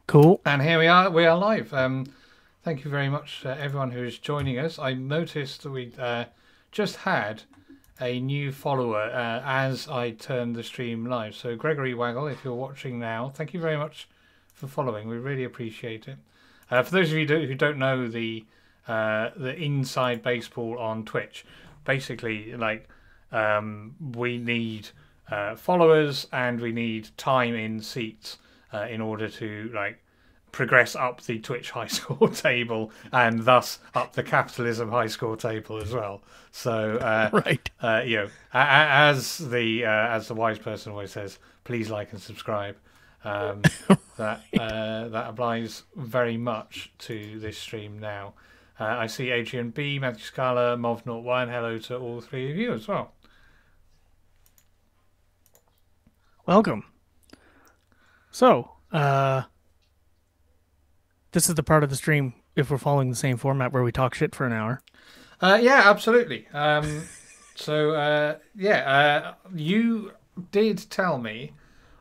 Cool. And here we are. We are live. Thank you very much, everyone who is joining us. I noticed that we just had a new follower as I turned the stream live. So Gregory Waggle, if you're watching now, thank you very much for following. We really appreciate it. For those of you who don't know the inside baseball on Twitch, basically, we need followers and we need time in seats in order to progress up the Twitch high score table and thus up the capitalism high score table as well. So Right. as the wise person always says, please like and subscribe. That applies very much to this stream now. I see Adrian B, Matthew Scala, Mov01. Hello to all three of you as well. Welcome. So, this is the part of the stream, if we're following the same format, where we talk shit for an hour. Yeah, absolutely. You did tell me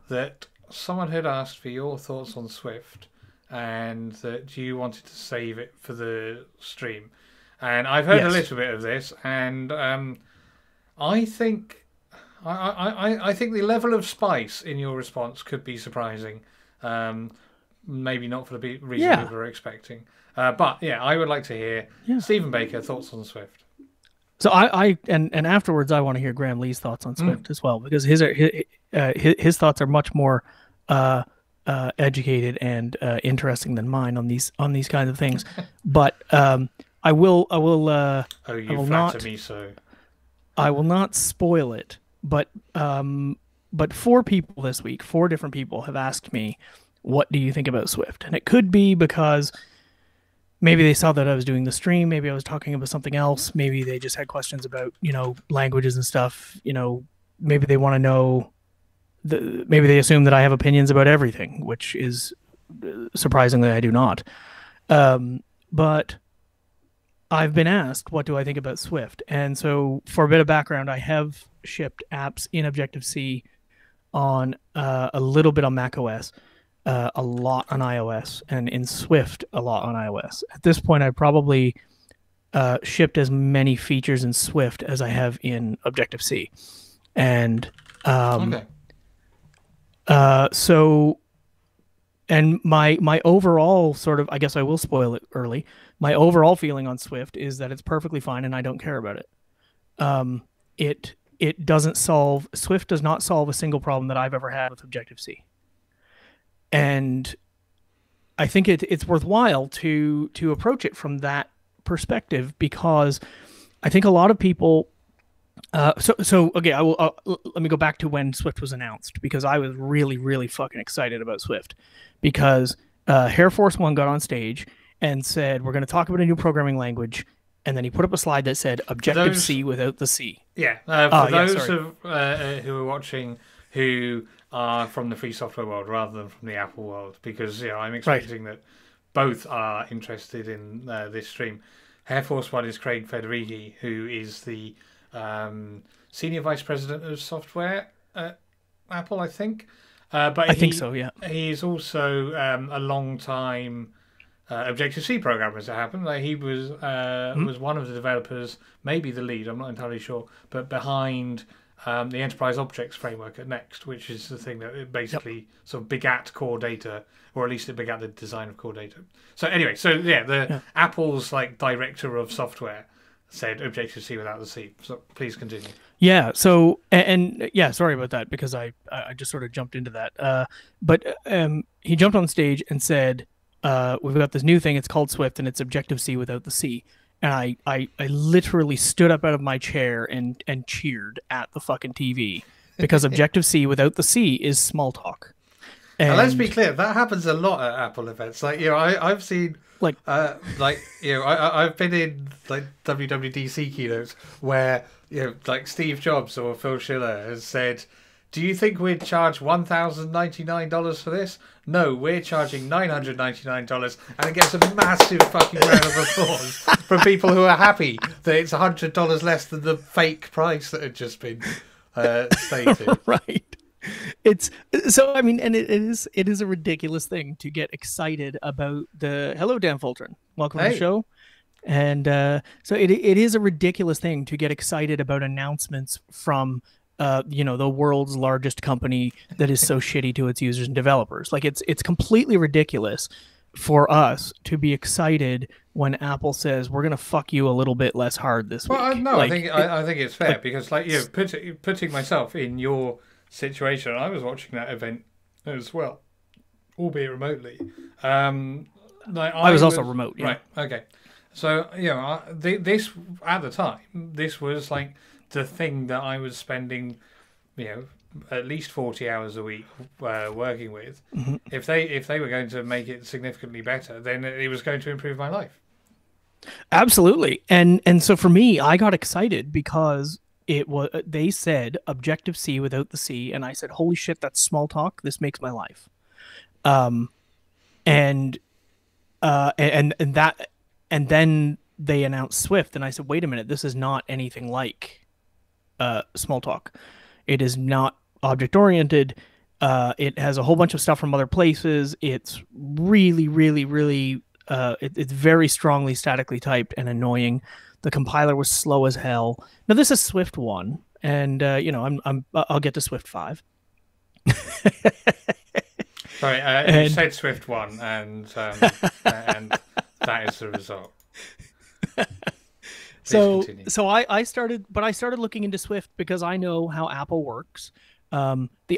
that someone had asked for your thoughts on Swift and that you wanted to save it for the stream. And I've heard a little bit of this, and I think I think the level of spice in your response could be surprising. Maybe not for the reason we were expecting. But yeah, I would like to hear Stephen Baker thoughts on Swift. So and afterwards I want to hear Graham Lee's thoughts on Swift as well, because his thoughts are much more educated and interesting than mine on these kinds of things. But I will flatter me so. I will not spoil it. But four people this week, four different people have asked me, what do you think about Swift? And it could be because maybe they saw that I was doing the stream, maybe I was talking about something else, maybe they just had questions about, languages and stuff, maybe they want to know, maybe they assume that I have opinions about everything, which is surprisingly I do not. But I've been asked, what do I think about Swift? And so for a bit of background, I have shipped apps in Objective-C on a little bit on macOS, a lot on iOS, and in Swift a lot on iOS. At this point, I probably shipped as many features in Swift as I have in Objective-C. And so, and my overall sort of, I guess I will spoil it early, my overall feeling on Swift is that it's perfectly fine and I don't care about it. It doesn't solve, Swift does not solve a single problem that I've ever had with Objective-C. And I think it's worthwhile to approach it from that perspective, because I think a lot of people, okay, let me go back to when Swift was announced, because I was really, really fucking excited about Swift, because Air Force One got on sage and said, we're going to talk about a new programming language. And then he put up a slide that said Objective-C without the C. Yeah, for those who are watching who are from the free software world rather than from the Apple world, because I'm expecting that both are interested in this stream. Air Force One is Craig Federighi, who is the Senior Vice President of Software at Apple, I think. But I think so, yeah. He's also a long-time Objective-C programmer, as it happened. He was one of the developers, maybe the lead, I'm not entirely sure, but behind the Enterprise Objects framework at Next, which is the thing that basically sort of begat Core Data, or at least it begat the design of Core Data. So anyway, Apple's director of software said Objective-C without the C. So please continue. Yeah. So and sorry about that, because I just sort of jumped into that. But he jumped on stage and said, we've got this new thing. It's called Swift, and it's Objective-C without the C. And I literally stood up out of my chair and cheered at the fucking TV, because Objective-C without the C is small talk. And now, let's be clear, that happens a lot at Apple events. I've seen I've been in WWDC keynotes where Steve Jobs or Phil Schiller has said, do you think we'd charge $1,099 for this? No, we're charging $999, and it gets a massive fucking round of applause from people who are happy that it's $100 less than the fake price that had just been stated. Right. it's so I mean, and it is a ridiculous thing to get excited about the hello Dan Fulton, welcome to the Hey, show. And so it is a ridiculous thing to get excited about announcements from the world's largest company that is so shitty to its users and developers. Like it's completely ridiculous for us to be excited when Apple says we're gonna fuck you a little bit less hard this well, week. no, I Like think it, I think it's fair like because, like, putting myself in your situation, I was watching that event as well, albeit remotely. Like I I was also was remote. Yeah. right. Okay, so this at the time, this was like the thing that I was spending, at least 40 hours a week working with. Mhm. If they were going to make it significantly better, then it was going to improve my life. Absolutely. And so for me, I got excited because it was they said Objective C without the C, and I said, "Holy shit, that's small talk. This makes my life." Um, and and that and then they announced Swift, and I said, "Wait a minute, this is not anything like small talk. It is not object oriented. It has a whole bunch of stuff from other places. It's really, really, really it's very strongly statically typed and annoying. The compiler was slow as hell. Now this is Swift one, and I'll get to Swift 5. Sorry, you And said Swift one, and that is the result. Please so continue. so I started looking into Swift because I know how Apple works. The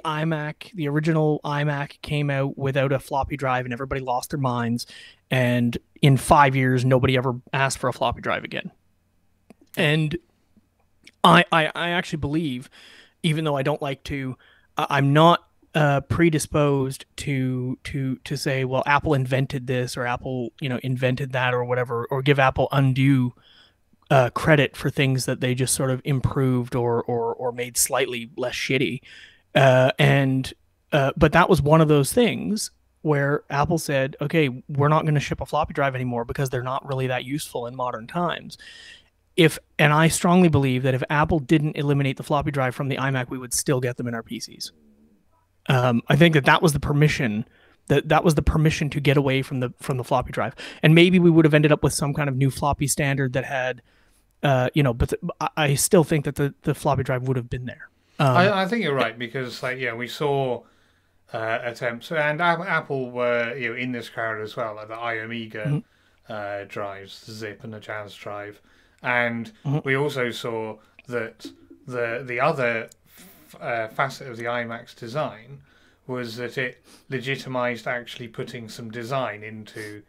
original iMac came out without a floppy drive, and everybody lost their minds. And in 5 years, nobody ever asked for a floppy drive again. And I actually believe, even though I don't like to, I'm not predisposed to say, well, Apple invented this or Apple, invented that or whatever, or give Apple undue credit for things that they just sort of improved or made slightly less shitty. And but that was one of those things where Apple said, okay, we're not going to ship a floppy drive anymore because they're not really that useful in modern times. And I strongly believe that if Apple didn't eliminate the floppy drive from the iMac, we would still get them in our PCs. I think that was the permission. That was the permission to get away from the floppy drive, and maybe we would have ended up with some kind of new floppy standard that had, but I still think that the floppy drive would have been there. I think you're right because, like, we saw attempts, and Apple were in this crowd as well, like the iOmega Mhm, drives, the Zip and the Jazz drive, and mhm. we also saw that the other facet of the iMac's design was that it legitimized actually putting some design into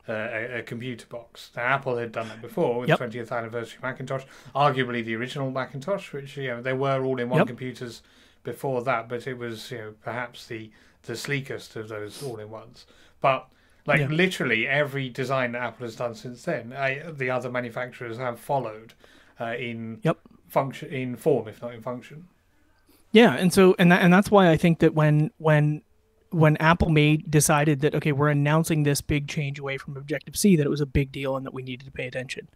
a computer box. Now, Apple had done that before with the Yep, 20th anniversary Macintosh, arguably the original Macintosh, which there were all-in-one yep, computers before that, but it was perhaps the sleekest of those all-in-ones. But like yeah, literally every design that Apple has done since then, the other manufacturers have followed in yep. function, in form, if not in function. Yeah, and that's why I think that when Apple decided that, okay, we're announcing this big change away from Objective C, that it was a big deal and that we needed to pay attention.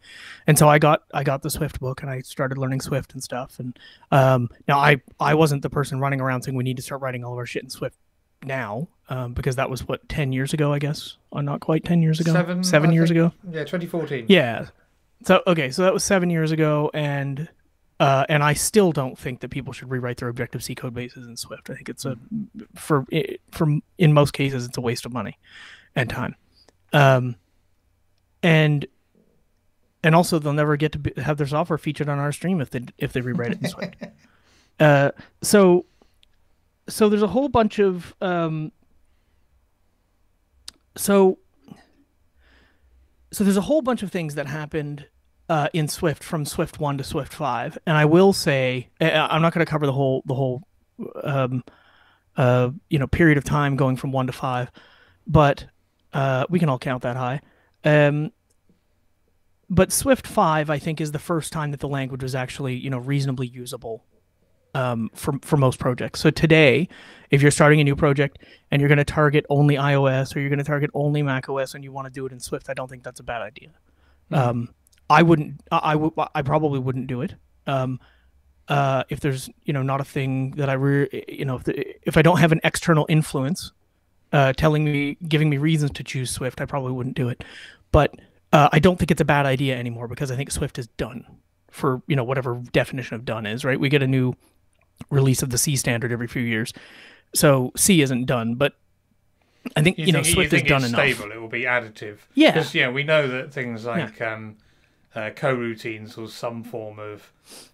And so I got the Swift book and I started learning Swift and stuff. And now I wasn't the person running around saying we need to start writing all of our shit in Swift now, because that was what, 10 years ago, I guess, or not quite 10 years ago, Seven, seven I years think. ago. Yeah, 2014. Yeah. So okay, so that was 7 years ago, and I still don't think that people should rewrite their Objective C code bases in Swift. I think it's in most cases it's a waste of money and time. Um, and also they'll never get to have their software featured on our stream if they rewrite it in Swift. Uh, so there's a whole bunch of so so there's a whole bunch of things that happened in Swift from Swift 1 to Swift 5, and I will say I'm not going to cover the whole um, period of time going from 1 to 5, but we can all count that high. Um, but Swift 5, I think, is the first time that the language was actually reasonably usable for most projects. So today, if you're starting a new project and you're going to target only iOS or you're going to target only macOS and you want to do it in Swift, I don't think that's a bad idea. Mm. I wouldn't. I probably wouldn't do it. if there's not a thing that if I don't have an external influence giving me reasons to choose Swift, I probably wouldn't do it. But I don't think it's a bad idea anymore because I think Swift is done for whatever definition of done is, right? We get a new release of the C standard every few years, so C isn't done, but I think Swift is done enough. Stable, it will be additive. Yeah, because we know that things like coroutines or some form of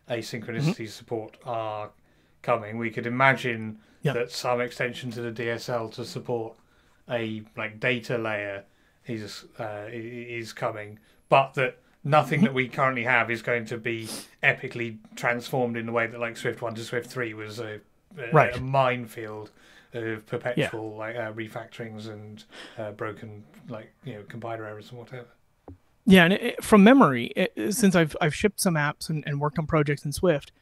asynchronicity support are coming. We could imagine that some extension to the DSL to support a data layer is coming, but that nothing that we currently have is going to be epically transformed in the way that Swift 1 to Swift 3 was a minefield of perpetual refactorings and broken compiler errors and whatever. Yeah, and from memory, since I've shipped some apps and worked on projects in Swift,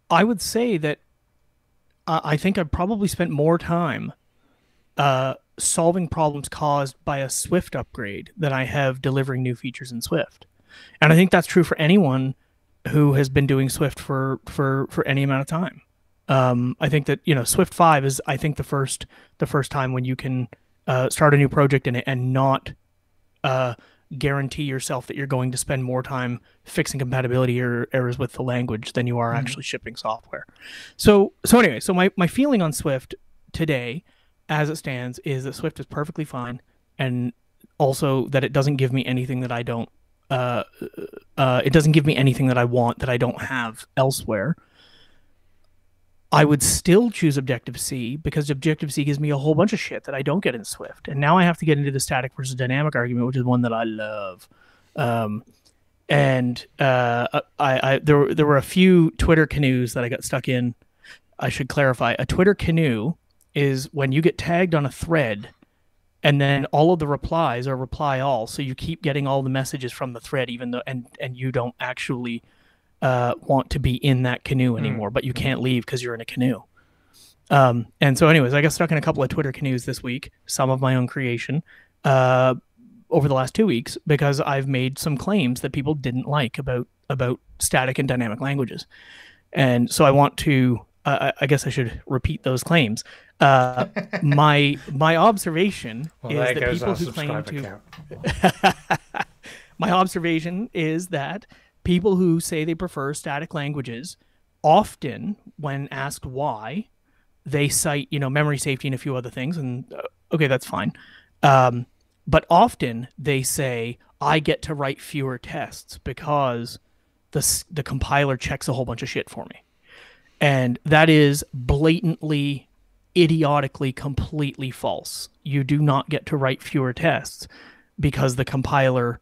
I would say that I think I've probably spent more time solving problems caused by a Swift upgrade than I have delivering new features in Swift. And I think that's true for anyone who has been doing Swift for any amount of time. I think that Swift 5 is, I think, the first time when you can start a new project in it and not guarantee yourself that you're going to spend more time fixing compatibility errors with the language than you are actually shipping software. So anyway, my feeling on Swift today, as it stands, is that Swift is perfectly fine, and also that it doesn't give me anything that I don't. It doesn't give me anything that I want that I don't have elsewhere. I would still choose Objective-C because Objective-C gives me a whole bunch of shit that I don't get in Swift. And now I have to get into the static versus dynamic argument, which is one that I love. There were a few Twitter canoes that I got stuck in. I should clarify. A Twitter canoe is when you get tagged on a thread and then all of the replies are reply all. So you keep getting all the messages from the thread, even though and you don't actually want to be in that canoe anymore, but you can't leave because you're in a canoe. And so anyways, I got stuck in a couple of Twitter canoes this week, some of my own creation, over the last 2 weeks, because I've made some claims that people didn't like about static and dynamic languages. And so I want to, I guess I should repeat those claims. My observation is that people who claim to... My observation is that people who say they prefer static languages often, when asked why, they cite, memory safety and a few other things, and okay, that's fine. But often they say, I get to write fewer tests because the compiler checks a whole bunch of shit for me. And that is blatantly, idiotically, completely false. You do not get to write fewer tests because the compiler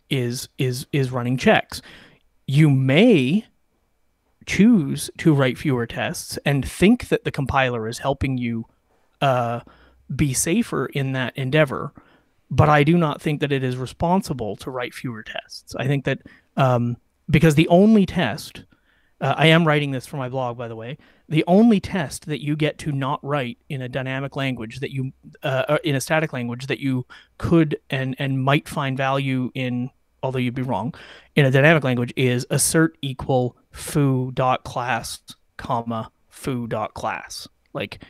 is running checks. You may choose to write fewer tests and think that the compiler is helping you be safer in that endeavor, but I do not think that it is responsible to write fewer tests. I think that because the only test, I am writing this for my blog, by the way, the only test that you get to not write in a dynamic language that you, in a static language that you could and might find value in, although you'd be wrong, in a dynamic language is assert equal foo.class, foo.class. Like,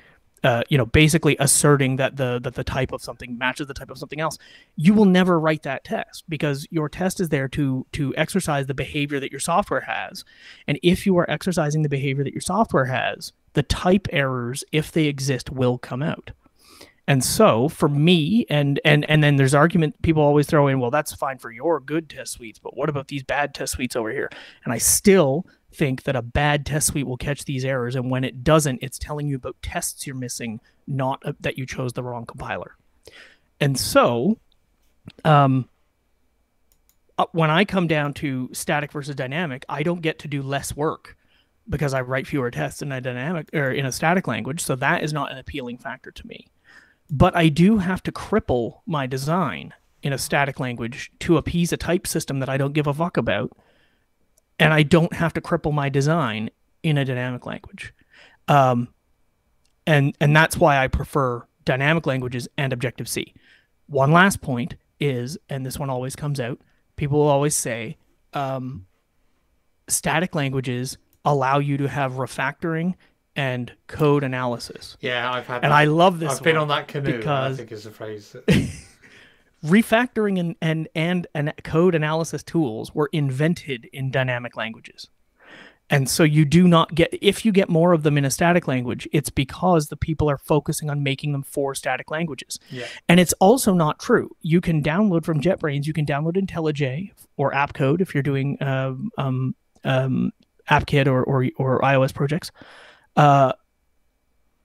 basically asserting that the type of something matches the type of something else. You will never write that test because your test is there to exercise the behavior that your software has. And if you are exercising the behavior that your software has, the type errors, if they exist, will come out. And so for me, and then there's argument, people always throw in, well, that's fine for your good test suites, but what about these bad test suites over here? And I still think that a bad test suite will catch these errors, and when it doesn't, it's telling you about tests you're missing, not that you chose the wrong compiler. And so when I come down to static versus dynamic, I don't get to do less work because I write fewer tests in a dynamic or in a static language, so that is not an appealing factor to me. But I do have to cripple my design in a static language to appease a type system that I don't give a fuck about. And I don't have to cripple my design in a dynamic language. And that's why I prefer dynamic languages and Objective-C. One last point is, and this one always comes out, people will always say, static languages allow you to have refactoring and code analysis. Yeah, I've had And that. I love this I've been one on that canoe, I because think is the phrase. refactoring and code analysis tools were invented in dynamic languages. And so you do not get, if you get more of them in a static language, it's because the people are focusing on making them for static languages. Yeah. And it's also not true. You can download from JetBrains, you can download IntelliJ or AppCode if you're doing AppKit or iOS projects.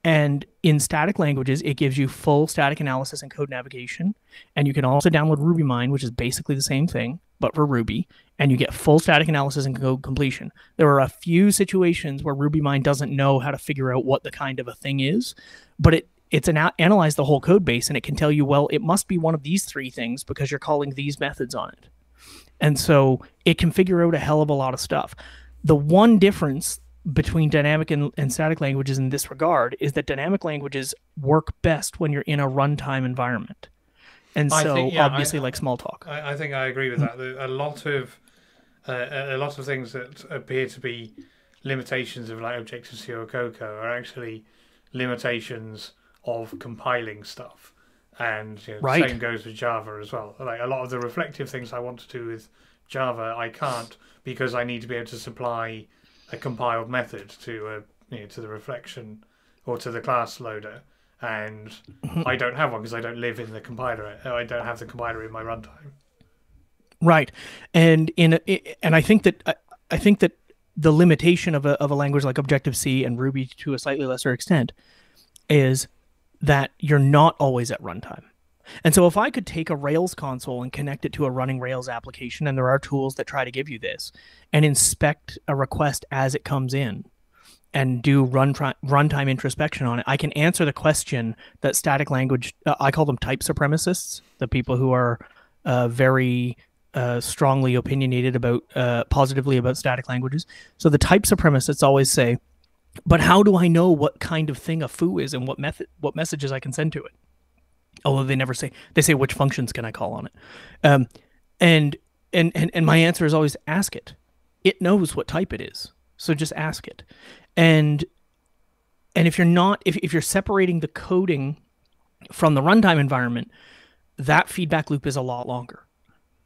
And in static languages, it gives you full static analysis and code navigation. And you can also download RubyMine, which is basically the same thing, but for Ruby. And you get full static analysis and code completion. There are a few situations where RubyMine doesn't know how to figure out what the kind of a thing is, but it's analyzed the whole code base, and it can tell you, well, it must be one of these three things because you're calling these methods on it. And so it can figure out a hell of a lot of stuff. The one difference between dynamic and static languages in this regard is that dynamic languages work best when you're in a runtime environment. And so, obviously, like Smalltalk. I think I agree with that. A lot of things that appear to be limitations of like Objective-C or Cocoa are actually limitations of compiling stuff. And the same goes with Java as well. Like a lot of the reflective things I want to do with Java, I can't because I need to be able to supply a compiled method to to the reflection or to the class loader, and I don't have one because I don't live in the compiler. I don't have the compiler in my runtime. Right, and I think that the limitation of a language like Objective-C and Ruby to a slightly lesser extent is that you're not always at runtime. And so if I could take a Rails console and connect it to a running Rails application, and there are tools that try to give you this, and inspect a request as it comes in and do runtime introspection on it, I can answer the question that static language, I call them type supremacists, the people who are very strongly opinionated about, positively about static languages. So the type supremacists always say, but how do I know what kind of thing a foo is and what messages I can send to it? Although they never say, they say which functions can I call on it, and my answer is always ask it. It knows what type it is, so just ask it. And if you're not, if you're separating the coding from the runtime environment, that feedback loop is a lot longer.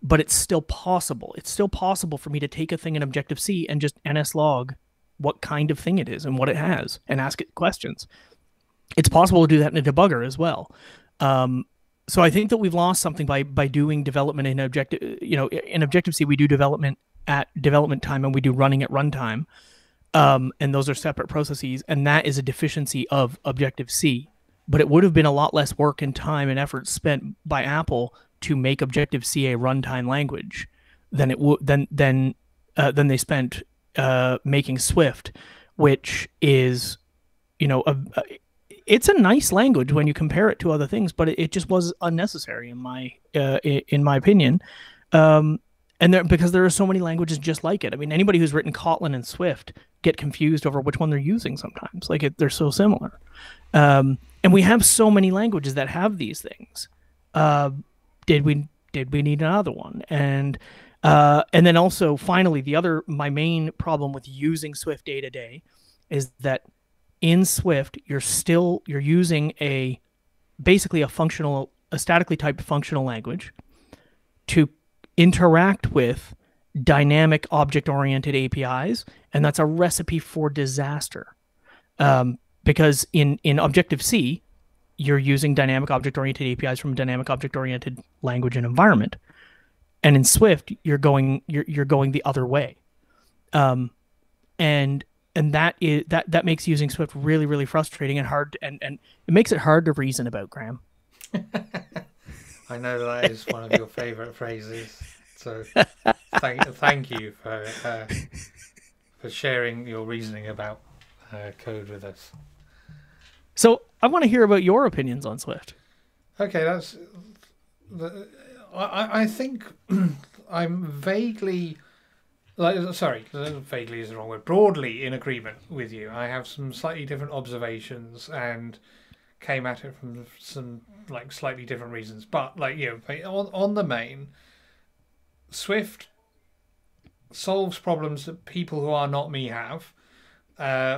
But it's still possible. It's still possible for me to take a thing in Objective-C and just nslog what kind of thing it is and what it has and ask it questions. It's possible to do that in a debugger as well. So I think that we've lost something by doing development in in Objective-C, we do development at development time and we do running at runtime. And those are separate processes. And that is a deficiency of Objective-C, but it would have been a lot less work and time and effort spent by Apple to make Objective-C a runtime language than it would, than they spent, making Swift, which is, it's a nice language when you compare it to other things, but it just was unnecessary in my opinion. Because there are so many languages just like it. I mean, anybody who's written Kotlin and Swift get confused over which one they're using sometimes. They're so similar. And we have so many languages that have these things. Did we need another one? And then also, finally, my main problem with using Swift day to day is that in Swift, you're using basically a statically typed functional language to interact with dynamic object-oriented APIs, and that's a recipe for disaster. Because in Objective-C, you're using dynamic object-oriented APIs from a dynamic object-oriented language and environment, and in Swift, you're going the other way, and that makes using Swift really, really frustrating and hard, and it makes it hard to reason about, Graham. I know that is one of your favorite phrases. So thank you for sharing your reasoning about code with us. So I want to hear about your opinions on Swift. Okay, I think I'm vaguely, vaguely is the wrong word, broadly in agreement with you. I have some slightly different observations and came at it from some slightly different reasons. But on the main, Swift solves problems that people who are not me have.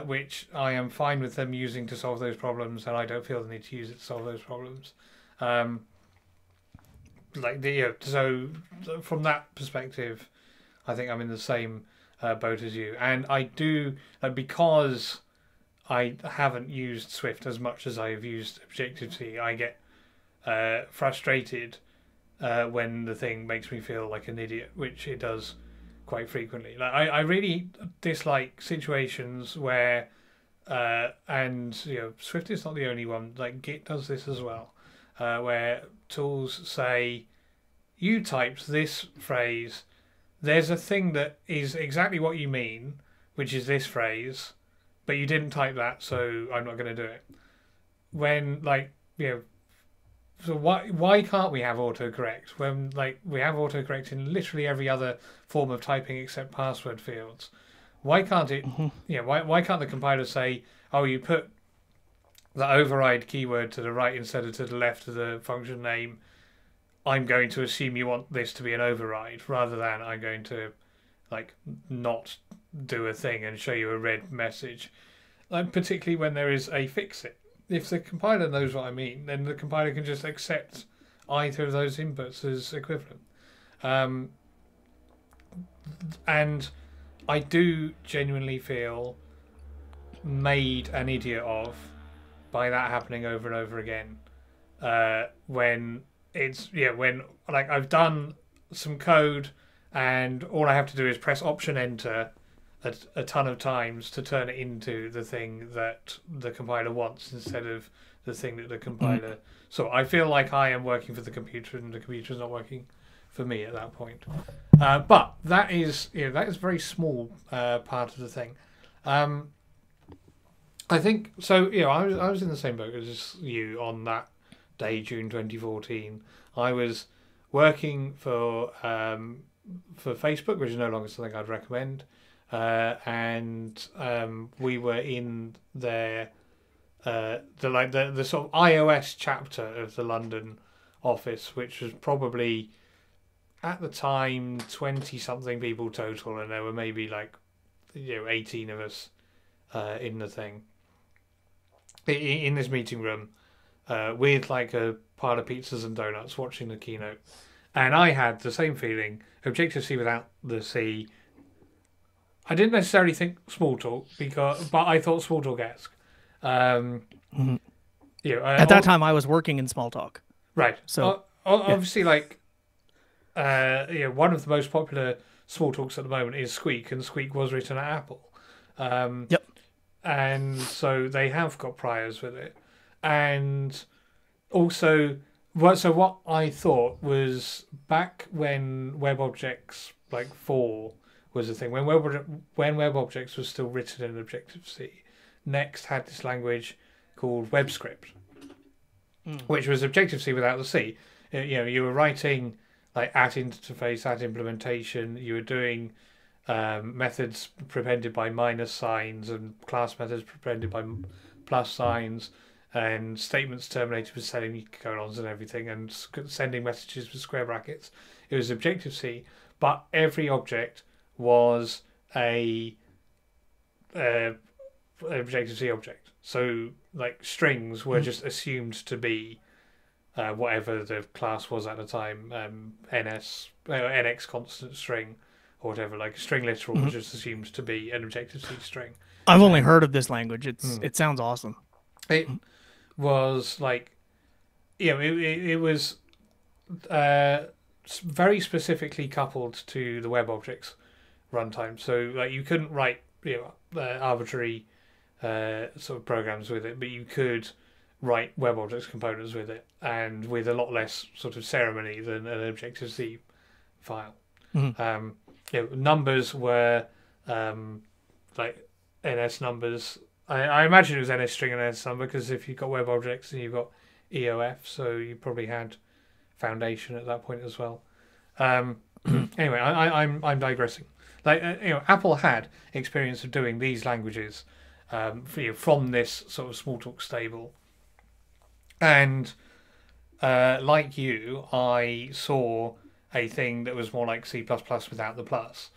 which I am fine with them using to solve those problems, and I don't feel the need to use it to solve those problems. Um, so from that perspective, I think I'm in the same boat as you, and I do because I haven't used Swift as much as I've used Objective C. I get frustrated when the thing makes me feel like an idiot, which it does quite frequently. Like I really dislike situations where, and Swift is not the only one. Like Git does this as well, where tools say, "You typed this phrase. There's a thing that is exactly what you mean, which is this phrase, but you didn't type that, so I'm not going to do it." When so why can't we have autocorrect when we have autocorrect in literally every other form of typing except password fields? Why can't it? Why can't the compiler say, "Oh, you put the override keyword to the right instead of to the left of the function name. I'm going to assume you want this to be an override rather than I'm going to not do a thing and show you a red message." Particularly when there is a fixit. If the compiler knows what I mean, then the compiler can just accept either of those inputs as equivalent. And I do genuinely feel made an idiot of by that happening over and over again. When I've done some code and all I have to do is press Option Enter a ton of times to turn it into the thing that the compiler wants instead of the thing that the compiler. So I feel like I am working for the computer and the computer is not working for me at that point. But that is a very small part of the thing. I think so. I was in the same boat as you on that day, June 2014. I was working for Facebook, which is no longer something I'd recommend. And we were in the sort of iOS chapter of the London office, which was probably at the time 20 something people total, and there were maybe 18 of us in the thing in this meeting room with a pile of pizzas and donuts watching the keynote. And I had the same feeling. Objective-C without the C. I didn't necessarily think Smalltalk but I thought Smalltalk-esque. At that time, I was working in Smalltalk. Right. So obviously, one of the most popular Smalltalks at the moment is Squeak, and Squeak was written at Apple. Yep. And so they have got priors with it, and also, what I thought was back when WebObjects 4 was a thing, when WebObjects was still written in Objective-C, Next had this language called WebScript, which was Objective-C without the C. You were writing at interface, at implementation. You were doing methods prepended by minus signs and class methods prepended by plus signs, and statements terminated with semicolons and everything, and sending messages with square brackets. It was Objective-C, but every object was a Objective-C object. So strings were just assumed to be whatever the class was at the time, NX constant string or whatever. A string literal was just assumed to be an Objective-C string. I've only heard of this language. It sounds awesome. It was it was very specifically coupled to the WebObjects runtime. So you couldn't write arbitrary sort of programs with it, but you could write WebObjects components with it, and with a lot less sort of ceremony than an Objective-C file. Numbers were NS numbers. I imagine it was NS string and NS number, because if you've got WebObjects and you've got EOF, so you probably had Foundation at that point as well. Anyway, I'm digressing. Apple had experience of doing these languages from this sort of Smalltalk stable, and like you, I saw a thing that was more like C++ without the plus.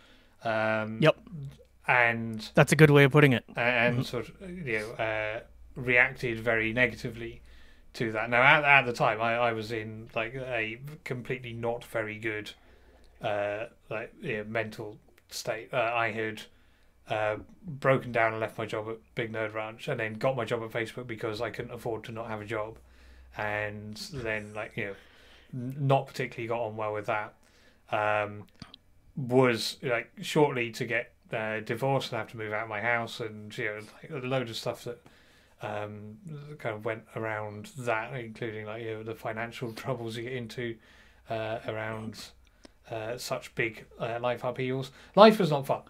Yep. and That's a good way of putting it. and sort of reacted very negatively to that. Now at the time I was in like a completely not very good mental state. I had broken down and left my job at Big Nerd Ranch, and then got my job at Facebook because I couldn't afford to not have a job, and then not particularly got on well with that. Was like shortly to get divorced and have to move out of my house, and a load of stuff that kind of went around that, including the financial troubles you get into around such big life upheavals. Life was not fun,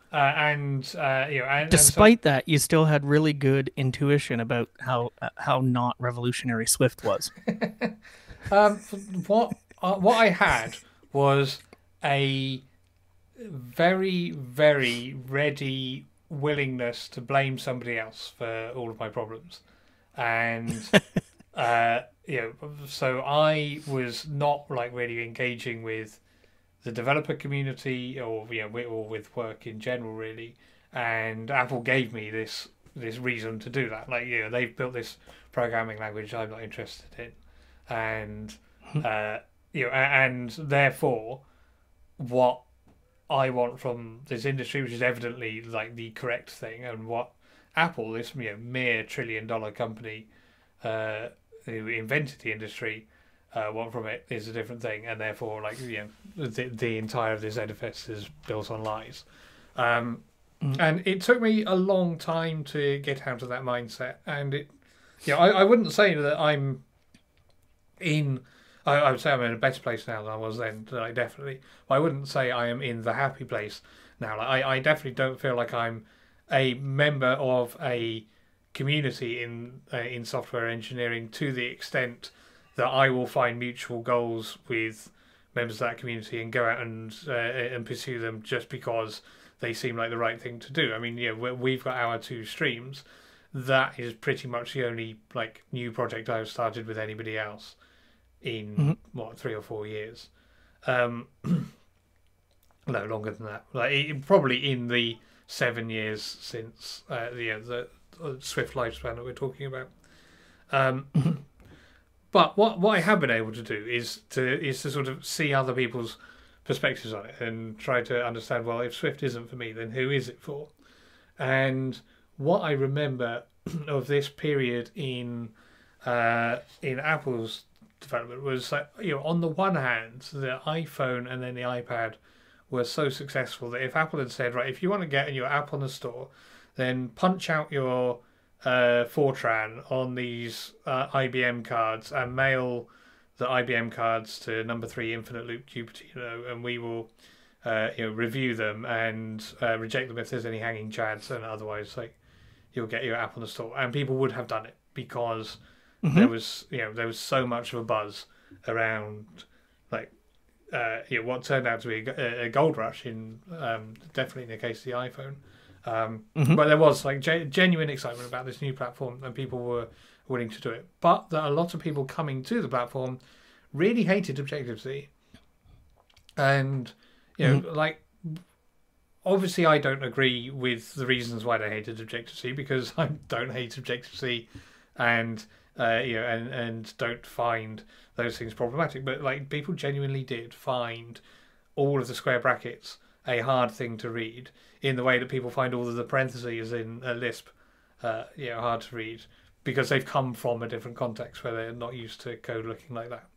Despite that, you still had really good intuition about how not revolutionary Swift was. What I had was a very, very ready willingness to blame somebody else for all of my problems, and so I was not like really engaging with the developer community or with work in general really, and Apple gave me this reason to do that. They've built this programming language I'm not interested in, and and therefore what I want from this industry, which is evidently like the correct thing, and what Apple, this mere $1 trillion company who invented the industry, want from it is a different thing, and therefore the entire of this edifice is built on lies. And it took me a long time to get out of that mindset, and I wouldn't say that I'm in. I would say I'm in a better place now than I was then. Definitely. But I wouldn't say I am in the happy place now. I definitely don't feel like I'm a member of a community in software engineering to the extent that I will find mutual goals with members of that community and go out and pursue them just because they seem like the right thing to do. I mean, we've got our 2 streams. That is pretty much the only new project I've started with anybody else in 3 or 4 years. No, longer than that. Probably in the 7 years since the Swift lifespan that we're talking about. But what I have been able to do is to sort of see other people's perspectives on it and try to understand, well, if Swift isn't for me, then who is it for? And what I remember of this period in Apple's development was on the one hand, the iPhone and then the iPad were so successful that if Apple had said, right, if you want to get your app on the store, then punch out your Fortran on these IBM cards and mail the IBM cards to number 3 Infinite Loop Jupyter, and we will review them and reject them if there's any hanging chads, and otherwise you'll get your app on the store. And people would have done it because there was so much of a buzz around what turned out to be a gold rush in definitely in the case of the iPhone. But there was genuine excitement about this new platform, and people were willing to do it. But that a lot of people coming to the platform really hated Objective-C, and obviously I don't agree with the reasons why they hated Objective-C, because I don't hate Objective-C, and and don't find those things problematic. But people genuinely did find all of the square brackets a hard thing to read, in the way that people find all of the parentheses in Lisp hard to read, because they've come from a different context where they're not used to code looking like that.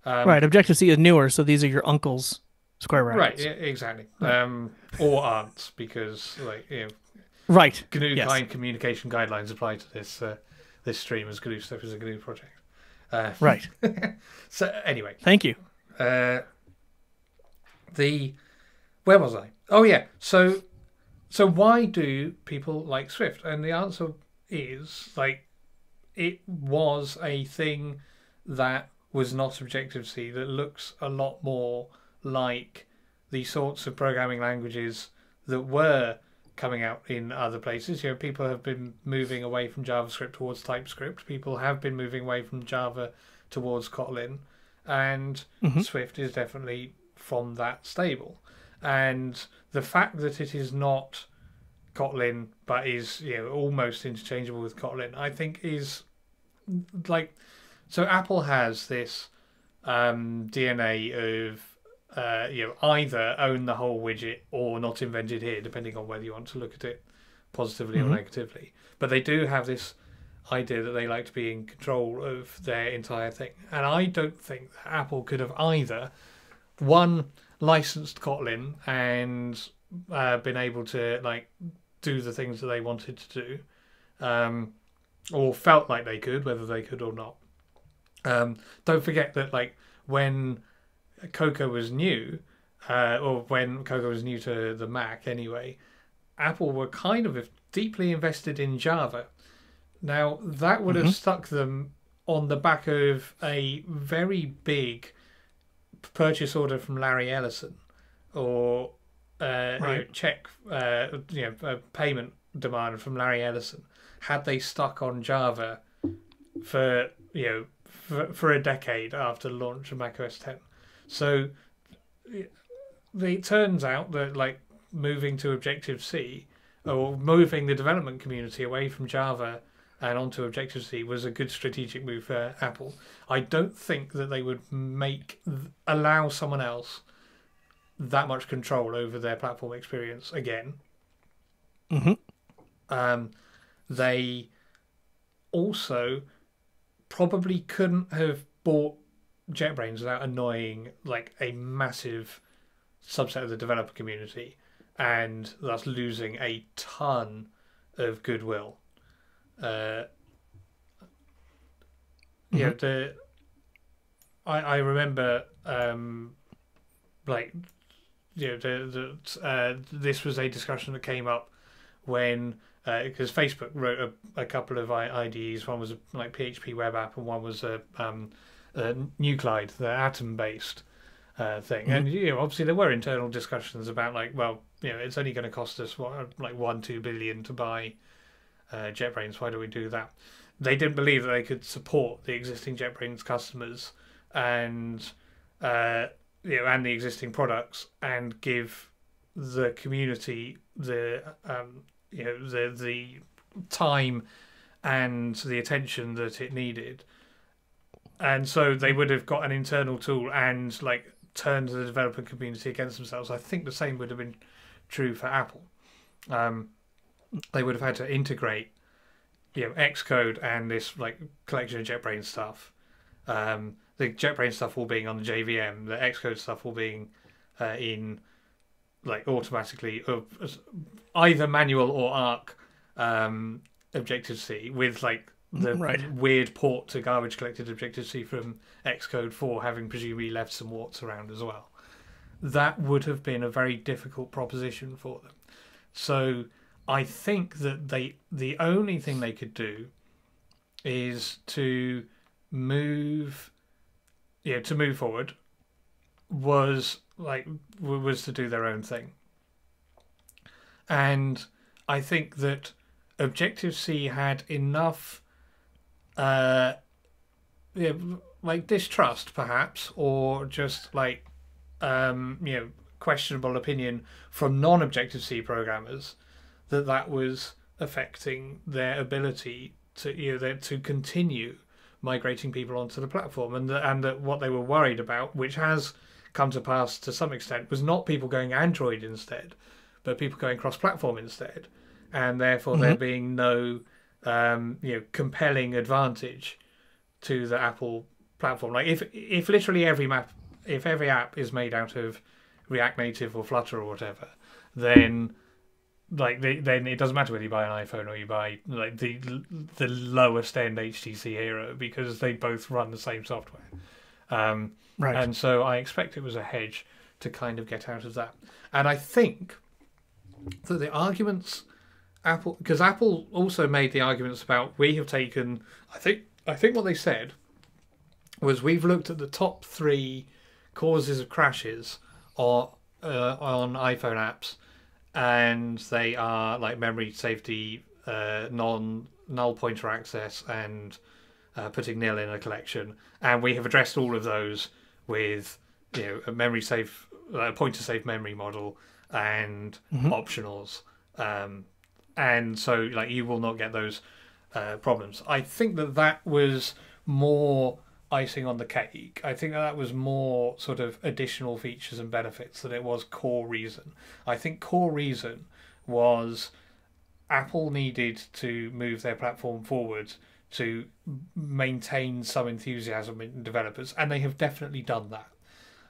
Right, Objective-C is newer, so these are your uncle's square brackets. Right, yeah, exactly. Right. Or aren't, because right. GNU kind communication guidelines apply to this stream, as GNU stuff is a GNU project. Right. So anyway, thank you. Where was I? Oh yeah. So why do people like Swift? And the answer is it was a thing that was not Objective-C, that looks a lot more like the sorts of programming languages that were coming out in other places. People have been moving away from JavaScript towards TypeScript. People have been moving away from Java towards Kotlin, and Swift is definitely from that stable. And the fact that it is not Kotlin, but is almost interchangeable with Kotlin, I think is like, so Apple has this DNA of either own the whole widget or not invented here, depending on whether you want to look at it positively or negatively. But they do have this idea that they like to be in control of their entire thing, and I don't think that Apple could have either one licensed Kotlin and been able to like do the things that they wanted to do, or felt like they could, whether they could or not. Don't forget that like when Cocoa was new, or when Cocoa was new to the Mac anyway, Apple were kind of deeply invested in Java. Now, that would have stuck them on the back of a very big purchase order from Larry Ellison, or check, a payment demand from Larry Ellison, had they stuck on Java for for a decade after the launch of macOS 10. So it turns out that like moving to Objective C, or moving the development community away from Java and onto Objective C, was a good strategic move for Apple. I don't think that they would allow someone else that much control over their platform experience again. They also probably couldn't have bought JetBrains without annoying like a massive subset of the developer community, and thus losing a ton of goodwill. I remember this was a discussion that came up when because Facebook wrote a couple of IDEs. One was a like PHP web app, and one was a Nuclide, the Atom-based thing. And obviously there were internal discussions about like, well, it's only going to cost us like 1-2 billion to buy JetBrains. Why do we do that? They didn't believe that they could support the existing JetBrains customers and and the existing products, and give the community the the time and the attention that it needed. And so they would have got an internal tool and like turned the developer community against themselves. I think the same would have been true for Apple. They would have had to integrate Xcode and this like collection of JetBrains stuff. The JetBrains stuff all being on the JVM, the Xcode stuff all being in like automatically either manual or Arc Objective C, with like the weird port to garbage collected Objective C from Xcode 4 having presumably left some warts around as well. That would have been a very difficult proposition for them. So I think that the only thing they could do is to move forward was to do their own thing. And I think that Objective C had enough like distrust perhaps, or just like questionable opinion from non-Objective C programmers, that was affecting their ability to continue migrating people onto the platform, and that what they were worried about, which has come to pass to some extent, was not people going Android instead, but people going cross-platform instead, and therefore there being no compelling advantage to the Apple platform. Like if literally every app is made out of React Native or Flutter or whatever, then then it doesn't matter whether you buy an iPhone or you buy like the lowest end HTC Hero, because they both run the same software. And so I expect it was a hedge to kind of get out of that. And I think that the arguments because Apple also made the arguments about, we have taken, I think what they said was, we've looked at the top 3 causes of crashes on iPhone apps, and they are like memory safety, null pointer access, and putting nil in a collection. And we have addressed all of those with a memory safe, pointer safe memory model, and optionals and so like you will not get those problems. I think that was more icing on the cake. I think that was more sort of additional features and benefits than it was core reason. I think core reason was Apple needed to move their platform forward to maintain some enthusiasm in developers, and they have definitely done that.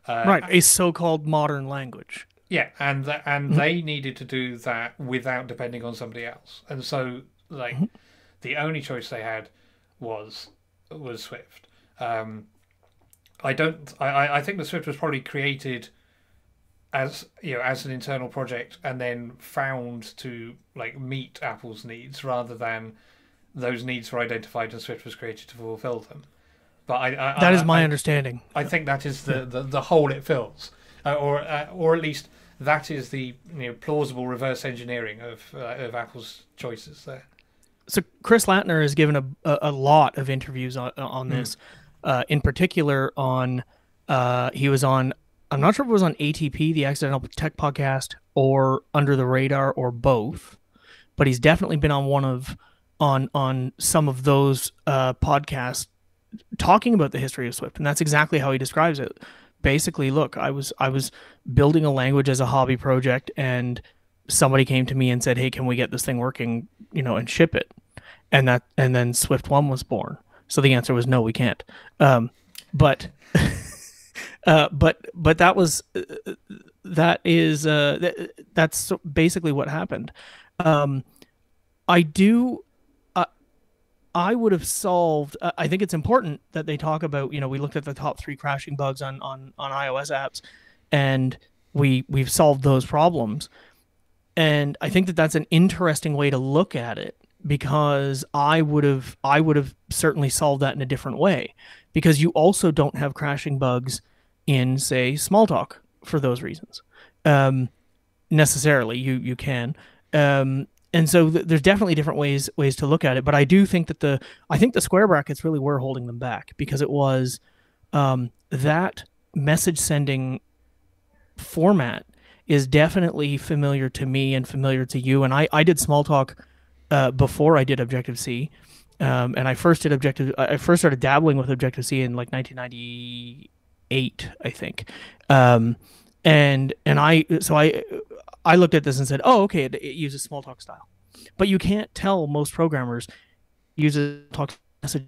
Right, a so-called modern language. Yeah, and they needed to do that without depending on somebody else, and so like the only choice they had was Swift. I think that Swift was probably created as as an internal project and then found to like meet Apple's needs rather than those needs were identified and Swift was created to fulfill them. But that is my understanding. I think that is the hole it fills, or at least that is the plausible reverse engineering of Apple's choices there. So Chris Latner has given a lot of interviews on this, in particular on he was on, I'm not sure if it was on ATP, the Accidental Tech Podcast, or Under the Radar, or both, but he's definitely been on some of those podcasts talking about the history of Swift, and that's exactly how he describes it. Basically, look, I was building a language as a hobby project, and somebody came to me and said, "Hey, can we get this thing working, and ship it?" And then Swift 1 was born. So the answer was no, we can't. But that was that's basically what happened. I would have solved. I think it's important that they talk about. We looked at the top 3 crashing bugs on iOS apps, and we've solved those problems. And I think that that's an interesting way to look at it, because I would have certainly solved that in a different way, because you also don't have crashing bugs in, say, Smalltalk for those reasons. Necessarily, you can. And so there's definitely different ways to look at it, but I do think that I think the square brackets really were holding them back, because it was that message sending format is definitely familiar to me and familiar to you. And I did Smalltalk before I did Objective-C, and I first started dabbling with Objective-C in like 1998, I think. And I looked at this and said, oh, okay, it uses Smalltalk style. But you can't tell most programmers use a talk message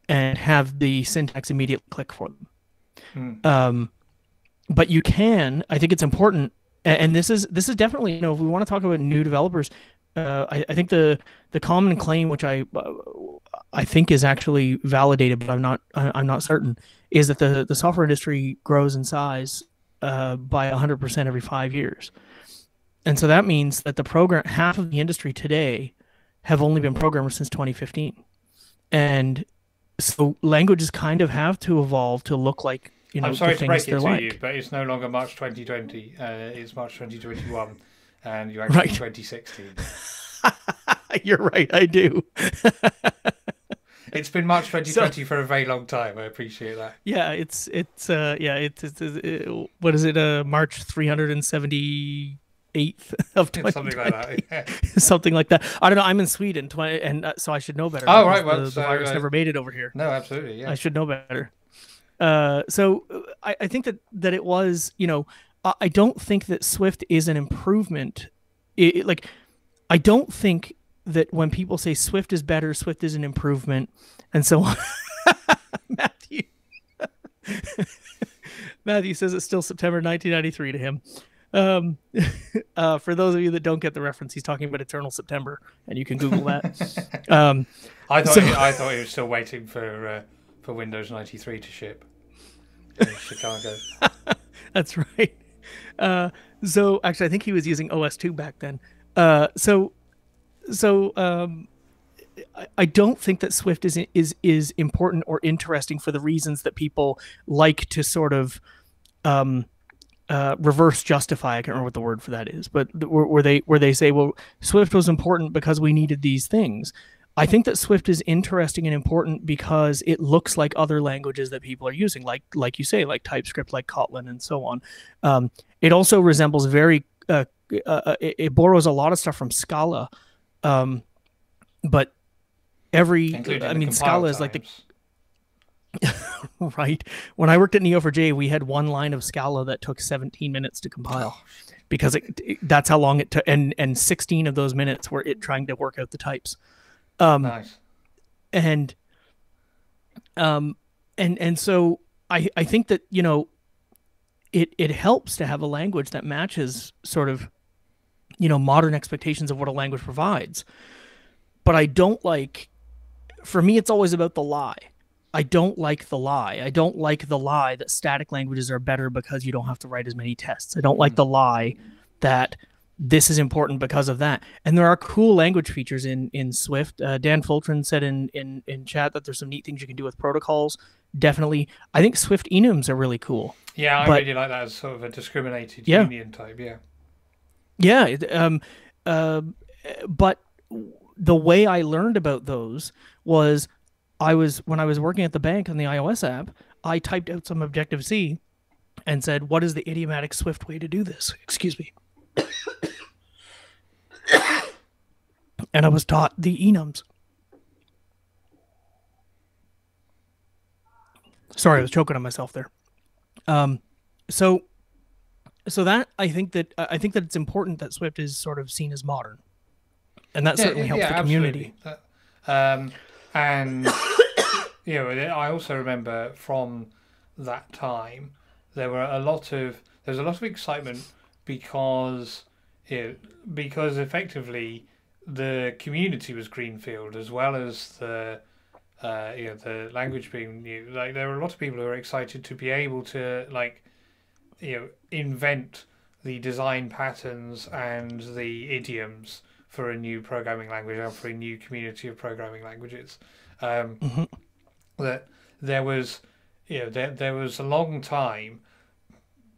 and have the syntax immediately click for them. But you can. I think it's important, and this is definitely, if we want to talk about new developers, I think the common claim, which I think is actually validated, but I'm not certain, is that the software industry grows in size by 100% every 5 years. And so that means that half of the industry today have only been programmers since 2015. And so languages kind of have to evolve to look like, I'm sorry to break it to like. you, but it's no longer March 2020. It's March 2021, and you're actually 2016. You're right, I do. It's been March 2020 for a very long time. I appreciate that. Yeah, it's what is it? March 378th of 2020. Something like that. Yeah. Something like that. I don't know. I'm in Sweden, so I should know better. Oh, right. Well, the virus never made it over here. No, absolutely. Yeah, I should know better. So I think that it was. I don't think that Swift is an improvement. I don't think that when people say Swift is better, Swift is an improvement, and so on. Matthew says it's still September 1993 to him. For those of you that don't get the reference, he's talking about Eternal September, and you can Google that. I thought he was still waiting for Windows 93 to ship in Chicago. That's right. So actually, I think he was using OS2 back then. I don't think that Swift is important or interesting for the reasons that people like to sort of reverse justify. I can't remember what the word for that is, but where they say, well, Swift was important because we needed these things. I think that Swift is interesting and important because it looks like other languages that people are using, like you say, like TypeScript, like Kotlin, and so on. It also resembles very it borrows a lot of stuff from Scala, um, but I including the mean, compile Scala is like the times. right. When I worked at Neo4j, we had one line of Scala that took 17 minutes to compile because that's how long it took, and 16 of those minutes were it trying to work out the types. Nice. And um, and so I think that it helps to have a language that matches sort of modern expectations of what a language provides. But I don't like. For me, it's always about the lie. I don't like the lie. I don't like the lie that static languages are better because you don't have to write as many tests. I don't like the lie that this is important because of that. And there are cool language features in Swift. Dan Fultron said in chat that there's some neat things you can do with protocols. Definitely. I think Swift enums are really cool. Yeah, I But really like that as sort of a discriminated yeah, union type. Yeah. yeah. But the way I learned about those was when I was working at the bank on the iOS app, I typed out some Objective C and said, "What is the idiomatic Swift way to do this?" Excuse me. And I was taught the enums. Sorry, I was choking on myself there. So that I think that it's important that Swift is sort of seen as modern, and that certainly helps the community. And I also remember from that time there was a lot of excitement because because effectively the community was greenfield as well as the language being new. Like there were a lot of people who were excited to be able to invent the design patterns and the idioms for a new programming language and for a new community of programming languages. That there was there was a long time,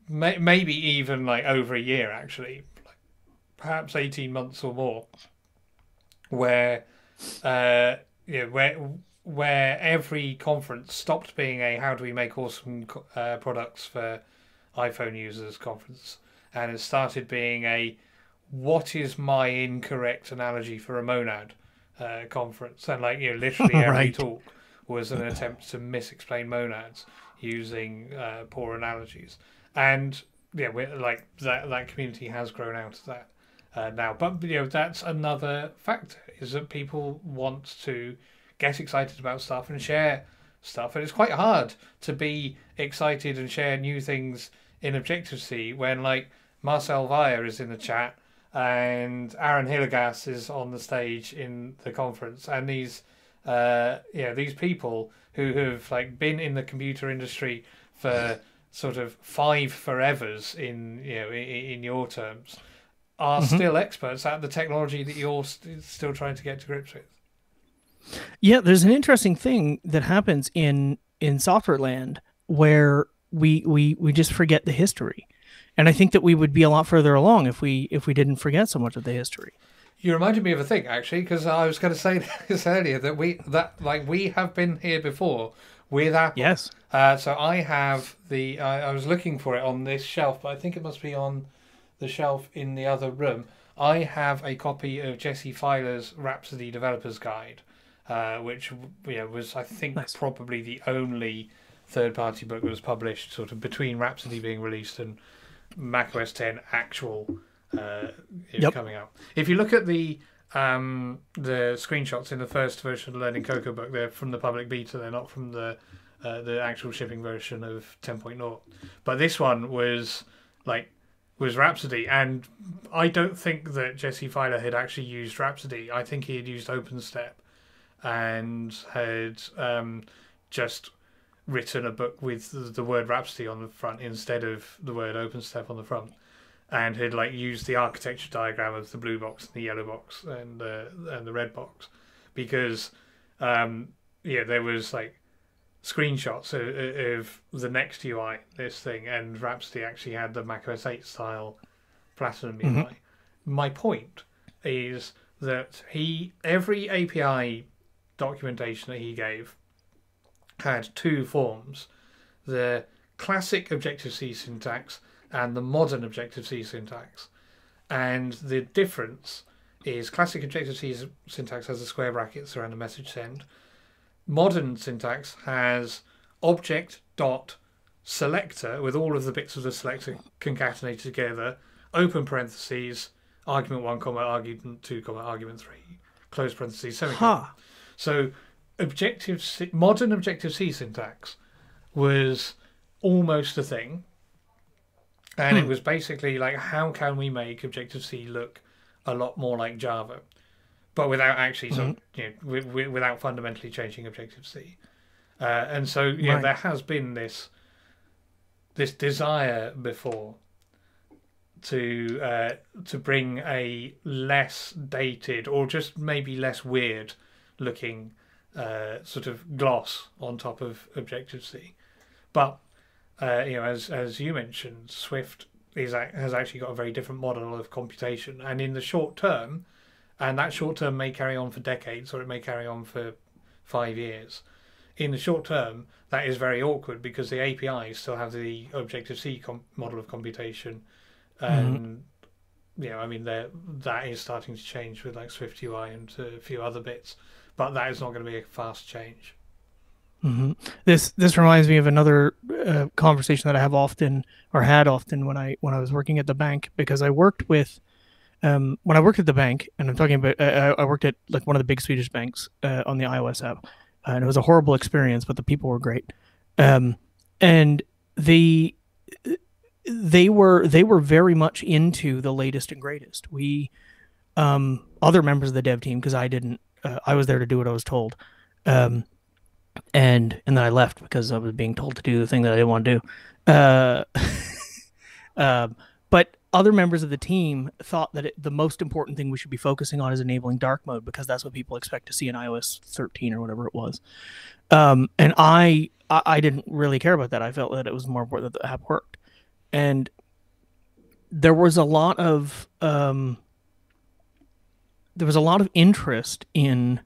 maybe even like over a year actually, perhaps 18 months or more, where where every conference stopped being a how do we make awesome products for iPhone users conference, and it started being a what is my incorrect analogy for a monad conference, and literally every Right. talk was an attempt to misexplain monads using poor analogies, and we're, like that community has grown out of that now. But that's another factor, is that people want to get excited about stuff and share stuff, and it's quite hard to be excited and share new things in Objective-C when Marcel Weyer is in the chat and Aaron Hillegas is on the stage in the conference, and these these people who have been in the computer industry for sort of 5 forevers in your terms are still experts at the technology that you're still trying to get to grips with. Yeah, there's an interesting thing that happens in software land where we just forget the history. And I think that we would be a lot further along if we didn't forget so much of the history. You reminded me of a thing actually, because I was going to say this earlier that we have been here before with Apple. Yes. So I have I was looking for it on this shelf, but I think it must be on the shelf in the other room. I have a copy of Jesse Filer's Rhapsody Developer's Guide, which was, I think, nice. Probably the only third-party book that was published sort of between Rhapsody being released and macOS 10 actual coming out. If you look at the screenshots in the first version of the Learning Cocoa book, they're from the public beta. They're not from the actual shipping version of 10.0. But this one was Rhapsody, and I don't think that Jesse Filer had actually used Rhapsody. I think he had used OpenStep and had just written a book with the word Rhapsody on the front instead of the word OpenStep on the front, and had used the architecture diagram of the blue box and the yellow box and the red box, because there was screenshots of the next UI, this thing, and Rhapsody actually had the macOS 8 style Platinum UI. My point is that every API documentation that he gave had 2 forms: the classic Objective-C syntax and the modern Objective-C syntax. And the difference is classic Objective-C syntax has the square brackets around a message send. Modern syntax has object dot selector with all of the bits of the selector concatenated together, open parentheses, argument 1, comma, argument 2, comma, argument 3, close parentheses, semicolon. So modern Objective-C syntax was almost a thing. And it was basically like, how can we make Objective-C look a lot more like Java, but without actually without fundamentally changing Objective-C. And so there has been this desire before to bring a less dated or just maybe less weird looking sort of gloss on top of Objective-C, but as you mentioned, Swift has actually got a very different model of computation, and in the short term, and that short term may carry on for decades or it may carry on for 5 years. In the short term, that is very awkward because the APIs still have the Objective-C model of computation, and that is starting to change with like Swift UI and a few other bits, but that is not going to be a fast change. Mm-hmm. This reminds me of another conversation that I have often, or had often, when I was working at the bank, because I worked with when I worked at the bank, and I'm talking about I worked at like one of the big Swedish banks on the iOS app, and it was a horrible experience, but the people were great, and they were very much into the latest and greatest. We other members of the dev team, because I didn't I was there to do what I was told. And then I left because I was being told to do the thing that I didn't want to do. But other members of the team thought that the most important thing we should be focusing on is enabling dark mode, because that's what people expect to see in iOS 13 or whatever it was. And I didn't really care about that. I felt that it was more important that the app worked. And there was a lot of interest in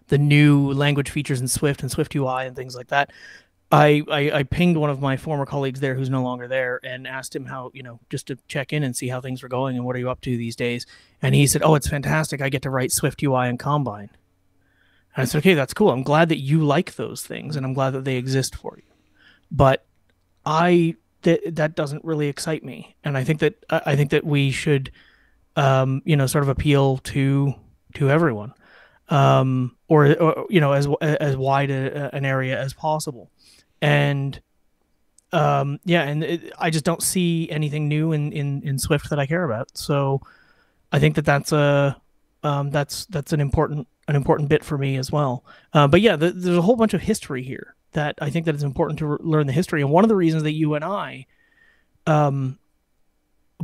the new language features in Swift and Swift UI and things like that. I pinged one of my former colleagues there who's no longer there and asked him how, just to check in and see how things were going and what are you up to these days. And he said, oh, it's fantastic. I get to write Swift UI and Combine. And I said, okay, that's cool. I'm glad that you like those things and I'm glad that they exist for you. But that doesn't really excite me. And I think that we should, sort of appeal to everyone. Or as wide an area as possible, and I just don't see anything new in Swift that I care about. So I think that's an important bit for me as well. But yeah, there's a whole bunch of history here that I think that it's important to learn the history, and one of the reasons that you and I,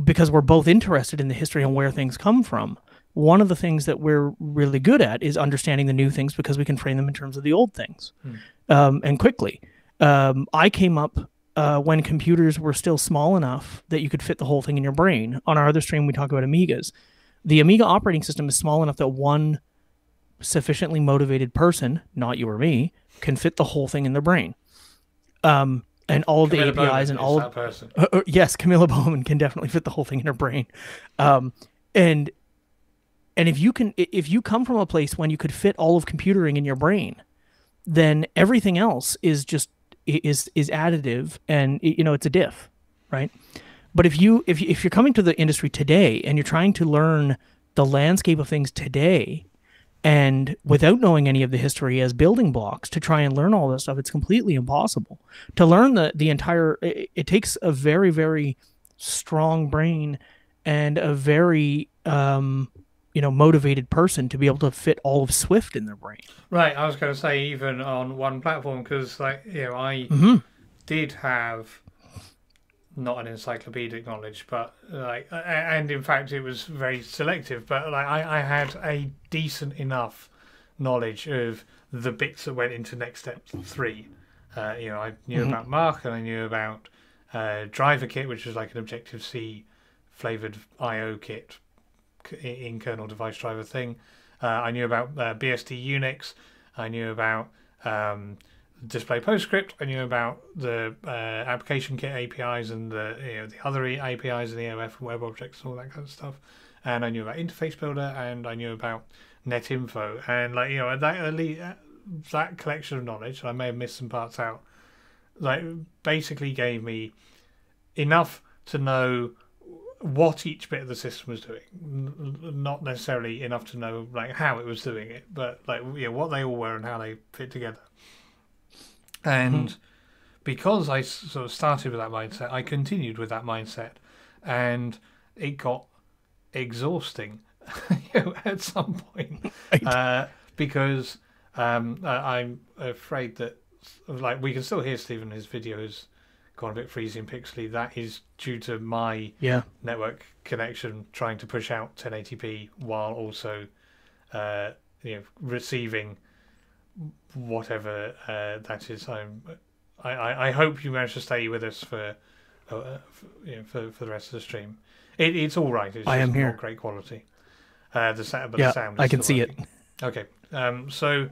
because we're both interested in the history and where things come from. One of the things that we're really good at is understanding the new things because we can frame them in terms of the old things, and quickly. I came up when computers were still small enough that you could fit the whole thing in your brain. On our other stream, we talk about Amigas. The Amiga operating system is small enough that one sufficiently motivated person, not you or me, can fit the whole thing in their brain. And all of the APIs and all of that person. Yes, Camilla Bowman can definitely fit the whole thing in her brain. And if you come from a place when you could fit all of computering in your brain, then everything else is just is additive, and it's a diff, right? But if you're coming to the industry today and you're trying to learn the landscape of things today, and without knowing any of the history as building blocks to try and learn all this stuff, it's completely impossible to learn the entire. It takes a very, very strong brain and a very motivated person to be able to fit all of Swift in their brain. Right, I was going to say even on one platform, because I did have not an encyclopedic knowledge, but and in fact it was very selective. But I had a decent enough knowledge of the bits that went into Next Step 3. I knew about Mark, and I knew about Driver Kit, which was like an Objective-C flavored I/O kit in kernel device driver thing. I knew about BSD Unix. I knew about display PostScript. I knew about the application kit APIs and the other APIs in the EOF and web objects and all that kind of stuff. And I knew about Interface Builder, and I knew about NetInfo, and that collection of knowledge. I may have missed some parts out. Like basically gave me enough to know what each bit of the system was doing, not necessarily enough to know like how it was doing it, but like what they all were and how they fit together. And because I sort of started with that mindset, I continued with that mindset, and it got exhausting at some point. Because I'm afraid that like we can still hear Stephen, his video has gone a bit freezy and pixely. That is due to my network connection trying to push out 1080p while also receiving whatever that is. I hope you manage to stay with us for the rest of the stream. It's all right. It's I am just here. Not great quality. The sound is I can see working. Okay. So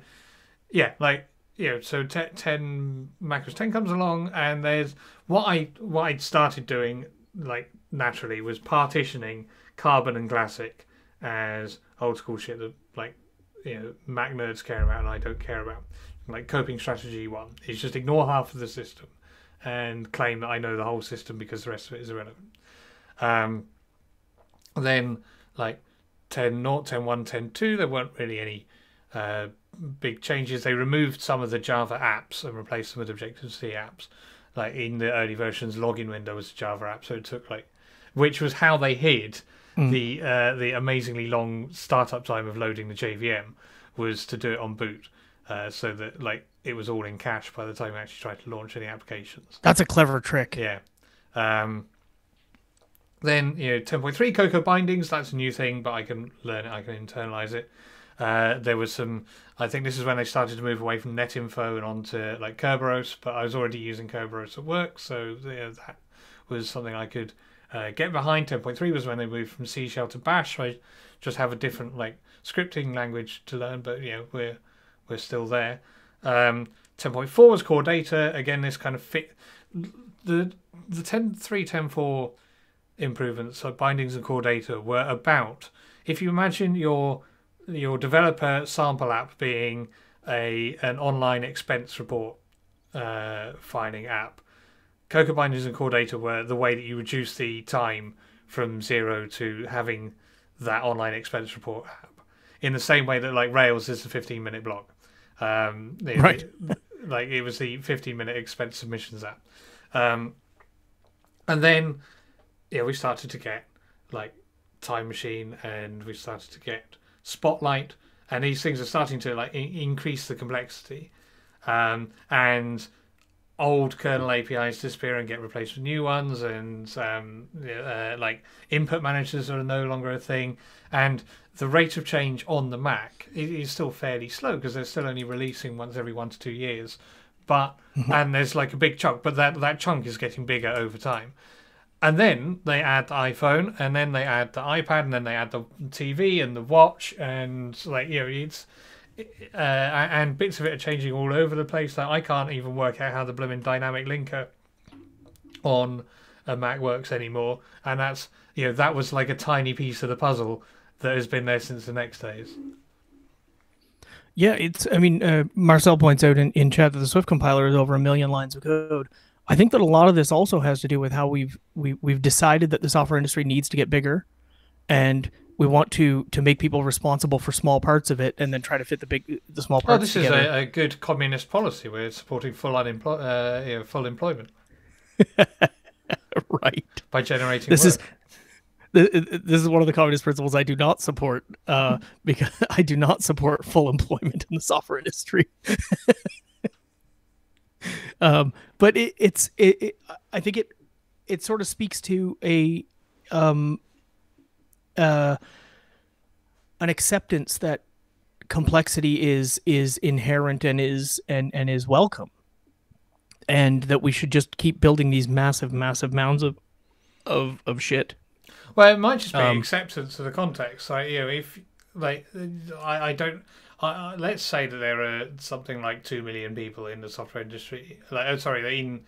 10 macros 10 comes along, and there's what I'd started doing like naturally was partitioning Carbon and Classic as old school shit that like Mac nerds care about and I don't care about. Like coping strategy 1 is just ignore half of the system and claim that I know the whole system because the rest of it is irrelevant. Then like 10.0, 10.1, 10.2, there weren't really any big changes. They removed some of the Java apps and replaced them with Objective-C apps. Like in the early versions, login window was a Java app, so it took which was how they hid the amazingly long startup time of loading the JVM, was to do it on boot, so that like it was all in cache by the time you actually tried to launch any applications. That's a clever trick. Yeah. Then 10.3 Cocoa bindings. That's a new thing, but I can learn it. I can internalize it. There was some. I think this is when they started to move away from NetInfo and onto like Kerberos. But I was already using Kerberos at work, so that was something I could get behind. 10.3 was when they moved from C Shell to Bash. So I just have a different like scripting language to learn, but we're still there. 10.4 was core data. Again, this kind of fit the 10.3, 10.4 improvements. So bindings and core data were about, if you imagine your developer sample app being an online expense report filing app, Cocoa bindings and core data were the way that you reduce the time from 0 to having that online expense report app. In the same way that like Rails is a 15-minute blog. Right. Like it was the 15-minute expense submissions app. And then we started to get like Time Machine, and we started to get Spotlight, and these things are starting to like increase the complexity, and old kernel APIs disappear and get replaced with new ones, and like input managers are no longer a thing, and the rate of change on the Mac is still fairly slow because they're still only releasing once every 1 to 2 years, but and there's like a big chunk, but that chunk is getting bigger over time. And then they add the iPhone, and then they add the iPad, and then they add the TV and the watch, and like it's and bits of it are changing all over the place. Like I can't even work out how the blooming dynamic linker on a Mac works anymore, and that's that was like a tiny piece of the puzzle that has been there since the Next days. Yeah, I mean, Marcel points out in chat that the Swift compiler is over 1 million lines of code. I think that a lot of this also has to do with how we've decided that the software industry needs to get bigger, and we want to make people responsible for small parts of it, and then try to fit the small parts. Oh, this together. is a good communist policy. We're supporting full employment, right? By generating. This is one of the communist principles I do not support, because I do not support full employment in the software industry. But I think it sort of speaks to an acceptance that complexity is inherent and is welcome, and that we should just keep building these massive mounds of shit. Well, it might just be acceptance of the context. Like if like I let's say that there are something like 2 million people in the software industry. In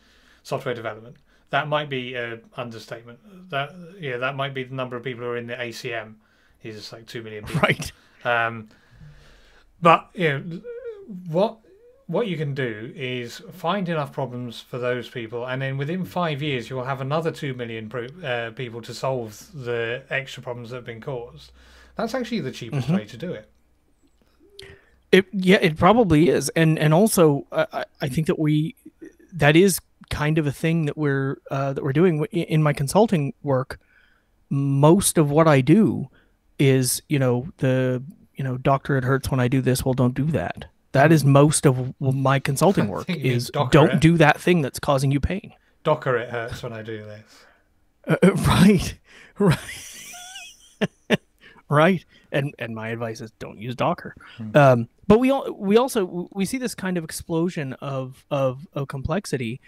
software development. That might be an understatement. That might be the number of people who are in the ACM. Is like 2 million people. Right. Um, but what you can do is find enough problems for those people, and then within 5 years you'll have another 2 million people to solve the extra problems that have been caused. That's actually the cheapest way to do it. It probably is, and also I think that is kind of a thing that we're doing in my consulting work. Most of what I do is doctor, it hurts when I do this. Well, don't do that. That is most of my consulting work is don't do that thing that's causing you pain. Docker, it hurts when I do this. Right. Right. And my advice is don't use Docker. But we also see this kind of explosion of complexity.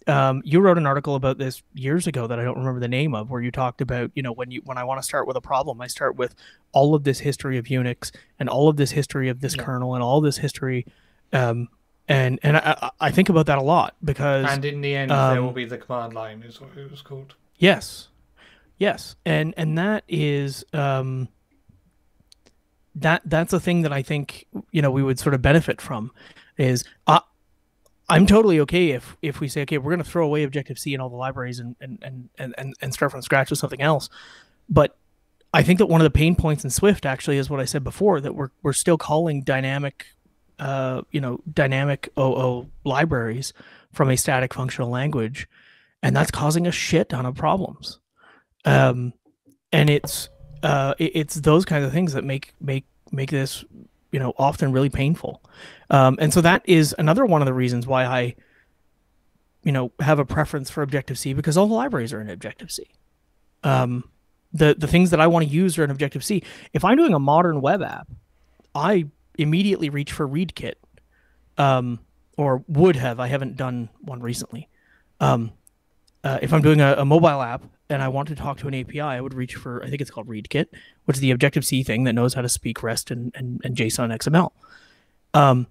You wrote an article about this years ago that I don't remember the name of, where you talked about, when I want to start with a problem, I start with all of this history of Unix and all of this history of this kernel and all this history. And I think about that a lot because... And in the end, there will be the command line is what it was called. Yes. And that is... That's a thing that I think we would sort of benefit from. Is I'm totally okay if we say, okay, we're going to throw away Objective-C and all the libraries and start from scratch with something else. But I think that one of the pain points in Swift actually is what I said before, that we're still calling dynamic OO libraries from a static functional language, and that's causing a shit ton of problems. And it's those kinds of things that make this often really painful. And so that is another one of the reasons why I have a preference for Objective-C, because all the libraries are in Objective-C. The things that I want to use are in Objective-C. If I'm doing a modern web app, I immediately reach for ReadKit, or would have. I haven't done one recently. If I'm doing a mobile app and I want to talk to an API, I would reach for, I think it's called ReadKit, which is the Objective-C thing that knows how to speak REST and JSON XML.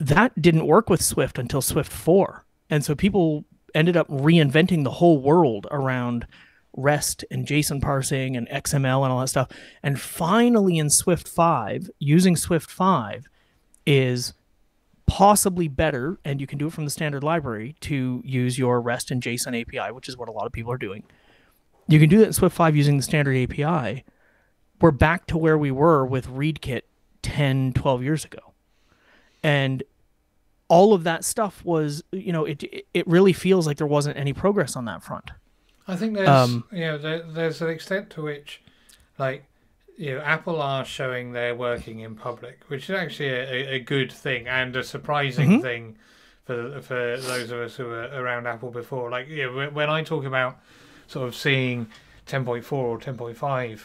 That didn't work with Swift until Swift 4. And so people ended up reinventing the whole world around REST and JSON parsing and XML and all that stuff. And finally in Swift 5, using Swift 5 is possibly better, and you can do it from the standard library, to use your REST and JSON API, which is what a lot of people are doing. You can do that in Swift 5 using the standard API. We're back to where we were with ReadKit 10, 12 years ago. And all of that stuff was, it really feels like there wasn't any progress on that front. I think there's an extent to which, Apple are showing they're working in public, which is actually a good thing and a surprising thing for those of us who were around Apple before. When I talk about sort of seeing 10.4 or 10.5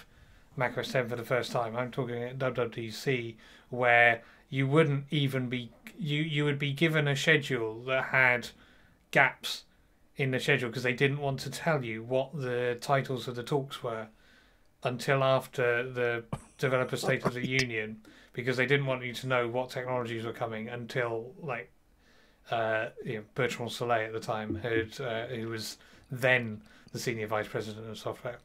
macOS 10 for the first time, I'm talking at WWDC, where you wouldn't even be you would be given a schedule that had gaps in the schedule because they didn't want to tell you what the titles of the talks were until after the Developer State of the Union, because they didn't want you to know what technologies were coming until Bertrand Soleil at the time, who was then the senior vice president of software,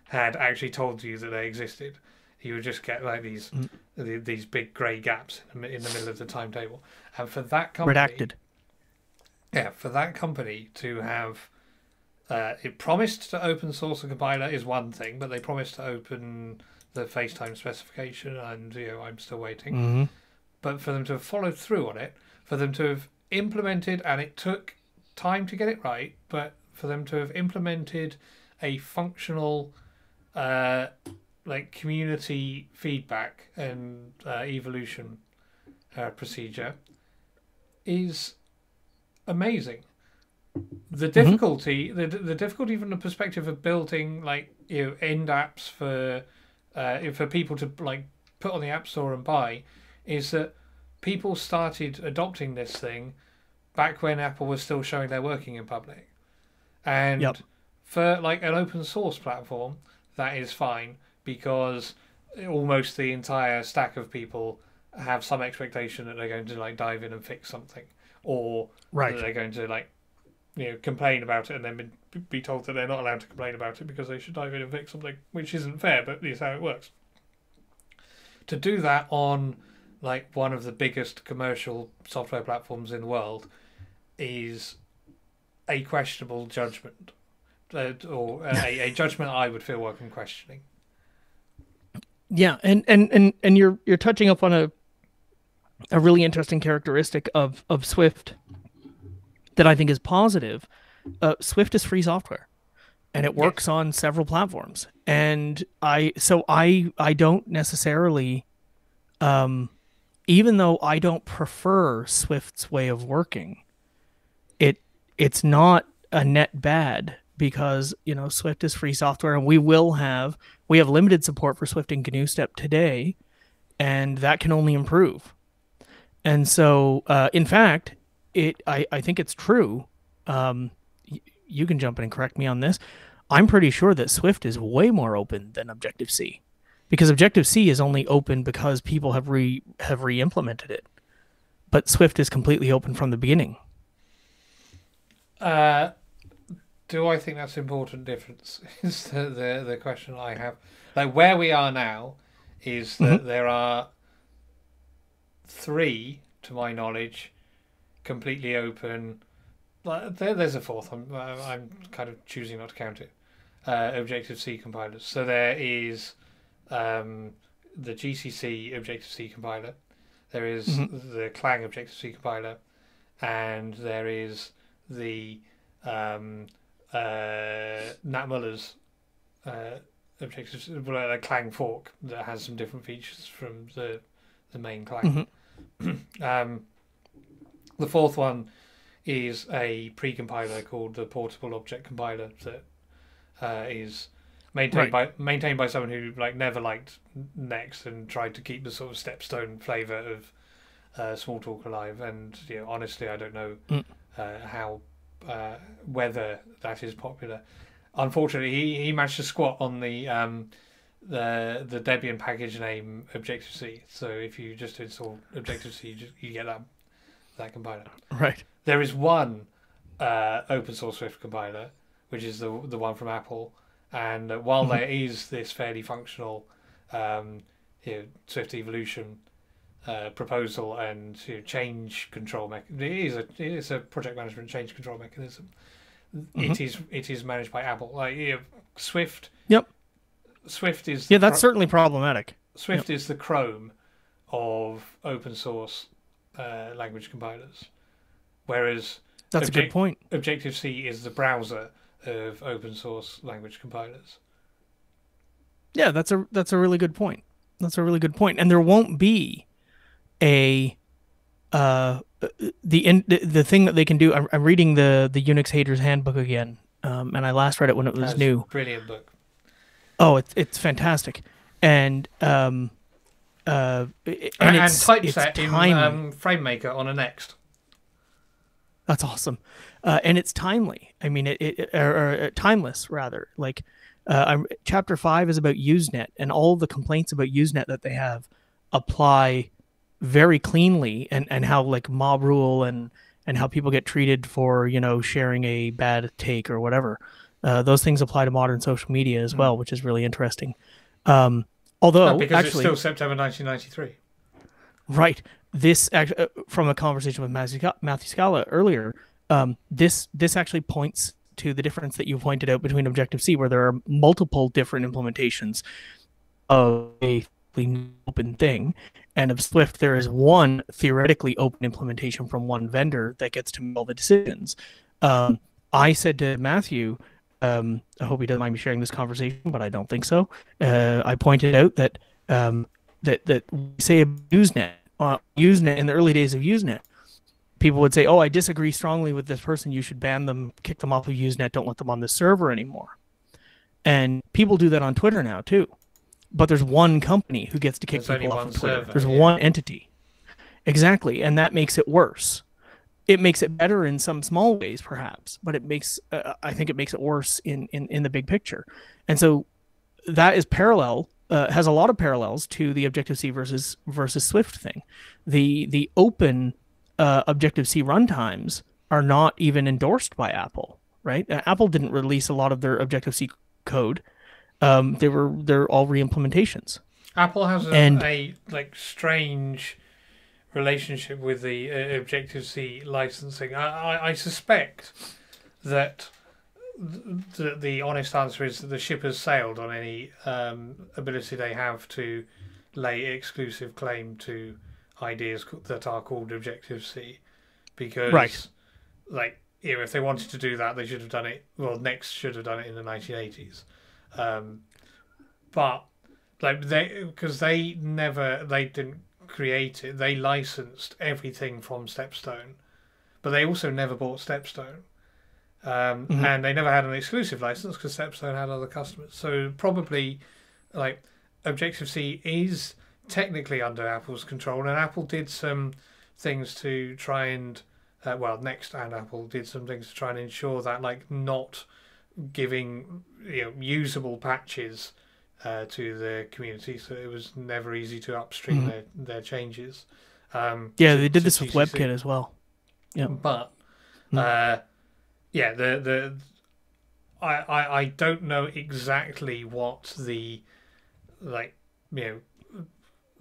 had actually told you that they existed. You would just get these big grey gaps in the middle of the timetable, and for that company, redacted. Yeah, for that company to have it promised to open source a compiler is one thing, but they promised to open the FaceTime specification, and I'm still waiting. But for them to have followed through on it, for them to have implemented, and it took time to get it right, but for them to have implemented a functional community feedback and evolution procedure is amazing. The difficulty, the difficulty from the perspective of building end apps for people to put on the App Store and buy, is that people started adopting this thing back when Apple was still showing they're working in public, and for an open source platform, that is fine because almost the entire stack of people have some expectation that they're going to like dive in and fix something, or that Right. they're going to like complain about it and then be told that they're not allowed to complain about it because they should dive in and fix something, which isn't fair, but is how it works. To do that on like one of the biggest commercial software platforms in the world is a questionable judgment, or a judgment I would feel welcome questioning. Yeah, and you're touching up on a really interesting characteristic of Swift that I think is positive. Swift is free software, and it works on several platforms. And I don't necessarily, even though I don't prefer Swift's way of working, it's not a net bad because Swift is free software, and we have limited support for Swift and GNU Step today, and that can only improve. And so, in fact, I think it's true. You can jump in and correct me on this. I'm pretty sure that Swift is way more open than Objective-C, because Objective-C is only open because people have re-implemented it, but Swift is completely open from the beginning. Do I think that's an important difference? Is the question I have. Like where we are now is that there are 3, to my knowledge, completely open. There's a fourth. I'm kind of choosing not to count it. Objective-C compilers. So there is the GCC Objective-C compiler. There is the Clang Objective-C compiler, and there is the Nat Muller's Objective Clang fork that has some different features from the main Clang. The fourth one is a pre-compiler called the Portable Object Compiler that is maintained by someone who never liked Next and tried to keep the sort of Stepstone flavour of Smalltalk alive. And honestly, I don't know how whether that is popular. Unfortunately, he managed to squat on the Debian package name Objective-C. So if you just install Objective-C, you get that compiler. Right. There is one open source Swift compiler, which is the one from Apple, and while there is this fairly functional Swift evolution proposal and change control mechanism, it is a project management change control mechanism. It is managed by Apple. Swift. Yep. Swift is that's certainly problematic. Swift is the Chrome of open source language compilers, whereas that's a good point. Objective-C is the browser of open source language compilers. Yeah, that's a really good point. That's a really good point. And there won't be the thing that they can do. I'm reading the Unix Haters Handbook again, and I last read it when it was new. Brilliant book. Oh, it's fantastic, and typeset in FrameMaker on a Next. That's awesome, and it's timely. I mean, or timeless rather. Chapter 5 is about Usenet, and all the complaints about Usenet that they have apply very cleanly, and how mob rule and how people get treated for sharing a bad take or whatever. Those things apply to modern social media as well, which is really interesting. Although because it's still September 1993. Right. This actually, from a conversation with Matthew Scala earlier, this actually points to the difference that you pointed out between Objective-C, where there are multiple different implementations of a open thing, and of Swift there is one theoretically open implementation from one vendor that gets to make all the decisions. I said to Matthew, I hope he doesn't mind me sharing this conversation, but I don't think so. I pointed out that that we say Usenet in the early days of Usenet, people would say, "Oh, I disagree strongly with this person. You should ban them, kick them off of Usenet. Don't let them on the server anymore." And people do that on Twitter now too. But there's one company who gets to kick people off of Twitter. Server, there's one entity. Exactly, and that makes it worse. It makes it better in some small ways, perhaps, but it makes I think it makes it worse in the big picture. And so that is parallel has a lot of parallels to the Objective C versus Swift thing. The open Objective C runtimes are not even endorsed by Apple, right? Apple didn't release a lot of their Objective C code. They're all reimplementations. Apple has And a like strange relationship with the Objective C licensing. I suspect that the honest answer is that the ship has sailed on any ability they have to lay exclusive claim to ideas that are called Objective C, because right. like if they wanted to do that, they should have done it. Well, Next should have done it in the 1980s, but like because they didn't create it. They licensed everything from Stepstone, but they also never bought Stepstone. And they never had an exclusive license because Stepstone had other customers. So probably, like, Objective C is technically under Apple's control, and Apple did some things to try and, Next and Apple did some things to try and ensure that, like, not giving usable patches to the community, so it was never easy to upstream their changes. They did this with WebKit as well. Yeah, but. I don't know exactly what the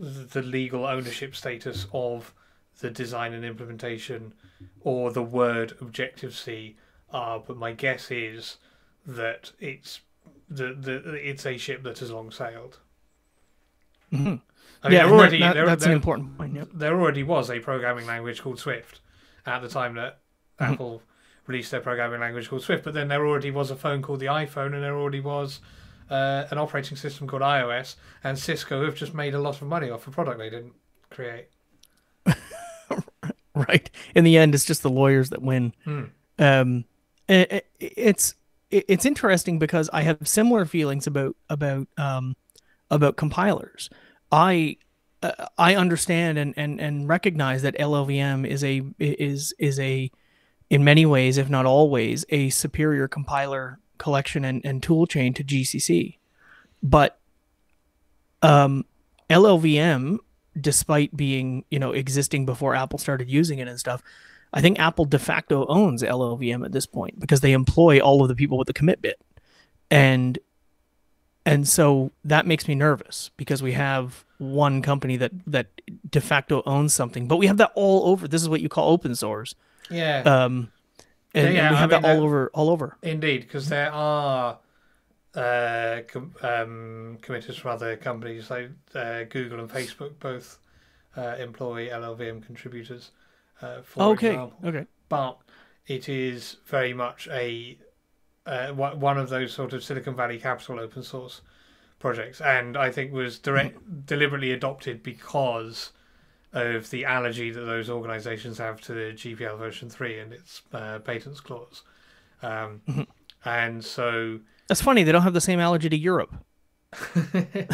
the legal ownership status of the design and implementation or the word Objective C are, but my guess is that it's it's a ship that has long sailed. Mm-hmm. I mean, that's an important point. Yep. There already was a programming language called Swift at the time that Apple released their programming language called Swift, but then there already was a phone called the iPhone, and there already was an operating system called iOS, and Cisco have just made a lot of money off a product they didn't create. Right. In the end, it's just the lawyers that win. It's interesting because I have similar feelings about compilers. I understand and recognize that LLVM is a in many ways, if not always, a superior compiler collection and tool chain to GCC. But LLVM, despite being existing before Apple started using it and stuff, I think Apple de facto owns LLVM at this point because they employ all of the people with the commit bit, and so that makes me nervous because we have one company that de facto owns something, but we have that all over. This is what you call open source. Yeah. And we have that all over. Indeed, because there are committers from other companies like Google and Facebook both employ LLVM contributors. For example. Okay. But it is very much a one of those sort of Silicon Valley capital open source projects, and I think was deliberately adopted because of the allergy that those organisations have to the GPL version 3 and its patents clause. And so... That's funny, they don't have the same allergy to Europe. And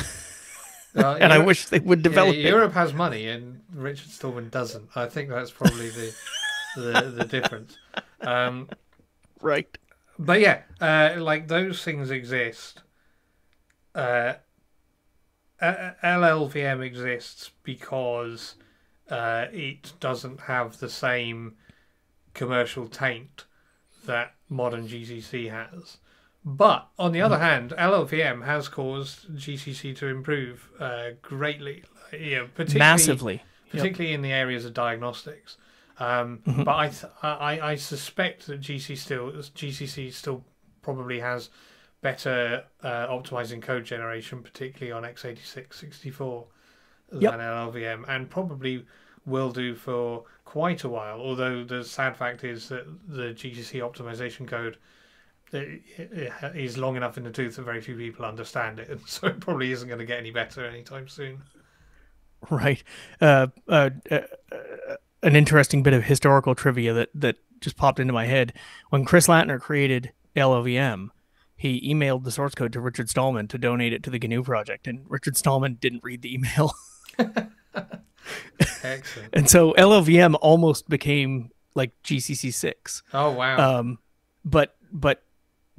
I wish they would develop it. Europe has money and Richard Stallman doesn't. I think that's probably the difference. Right. But yeah, like those things exist. LLVM exists because it doesn't have the same commercial taint that modern GCC has. But on the other hand, LLVM has caused GCC to improve greatly, massively, particularly in the areas of diagnostics. But I suspect that GCC still probably has better optimizing code generation, particularly on x86 64 than LLVM, and probably will do for quite a while. Although the sad fact is that the GCC optimization code is long enough in the tooth that very few people understand it, and so it probably isn't going to get any better anytime soon. Right. An interesting bit of historical trivia that just popped into my head. When Chris Latner created LLVM, he emailed the source code to Richard Stallman to donate it to the GNU project, and Richard Stallman didn't read the email. Excellent. And so LLVM almost became like GCC 6. Oh, wow. But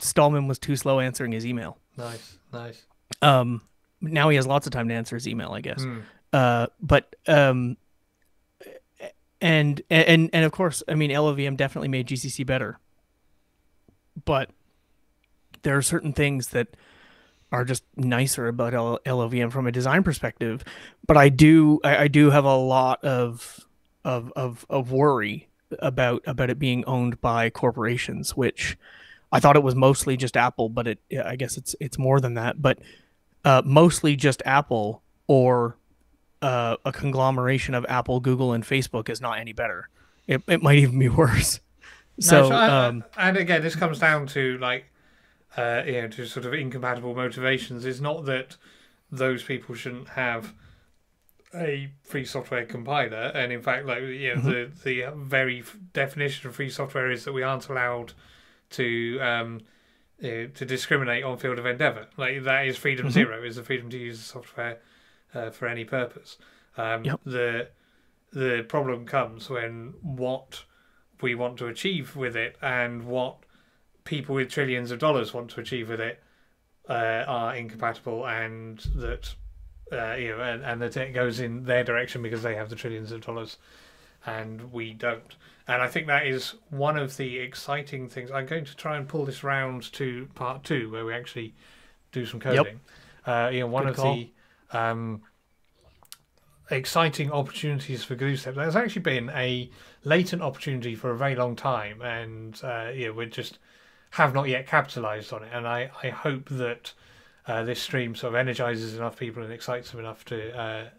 Stallman was too slow answering his email. Nice. now he has lots of time to answer his email, I guess. Hmm. But and of course, I mean, LLVM definitely made GCC better, but there are certain things that are just nicer about LLVM from a design perspective. But I do have a lot of worry about it being owned by corporations, which I thought it was mostly just Apple, but I guess it's more than that. But mostly just Apple or a conglomeration of Apple, Google, and Facebook is not any better. It might even be worse. No, so So and again, this comes down to like to sort of incompatible motivations. It's not that those people shouldn't have a free software compiler, and in fact, like mhm, the very definition of free software is that we aren't allowed to to discriminate on field of endeavor. Like that is freedom mhm, zero, is the freedom to use the software for any purpose. yep, The problem comes when what we want to achieve with it and what people with trillions of dollars want to achieve with it are incompatible, and that and that it goes in their direction because they have the trillions of dollars and we don't. And I think that is one of the exciting things. I'm going to try and pull this round to part two, where we actually do some yep, coding. One good of call. the exciting opportunities for GlueStep. There's actually been a latent opportunity for a very long time, and we just have not yet capitalized on it. And I hope that this stream sort of energizes enough people and excites them enough to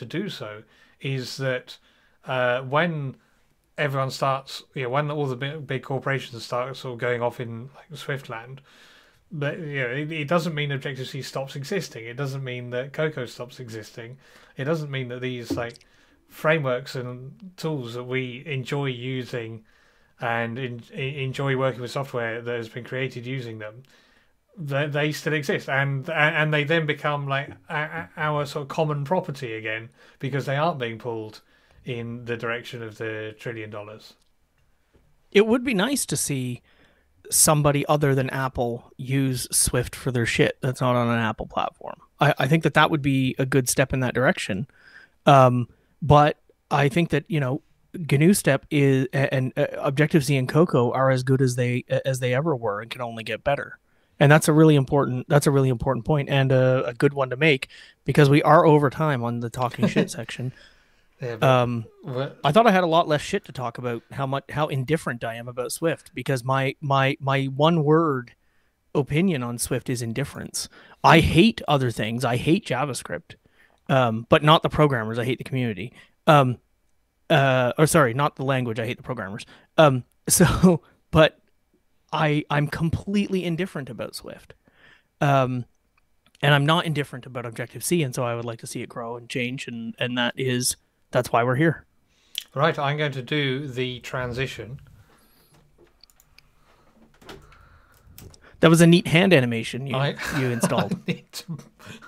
do so. Is that when everyone starts, when all the big corporations start sort of going off in like Swift land, but it doesn't mean Objective C stops existing. It doesn't mean that Cocoa stops existing. It doesn't mean that these like frameworks and tools that we enjoy using and enjoy working with software that has been created using them, they still exist, and they then become like our sort of common property again because they aren't being pulled in the direction of the $1 trillion. It would be nice to see somebody other than Apple use Swift for their shit that's not on an Apple platform. I think that would be a good step in that direction. But I think that GNU Step is and Objective C and Cocoa are as good as they ever were and can only get better. And that's a really important point and a good one to make because we are over time on the talking shit section. Yeah, Um, but I thought I had a lot less shit to talk about how indifferent I am about Swift because my one word opinion on Swift is indifference. I hate other things. I hate JavaScript, but not the programmers. I hate the community. Um, or sorry, not the language. I hate the programmers. So, but I'm completely indifferent about Swift. Um, and I'm not indifferent about Objective C, and so I would like to see it grow and change, and that's why we're here. right, I'm going to do the transition. That was a neat hand animation I you installed.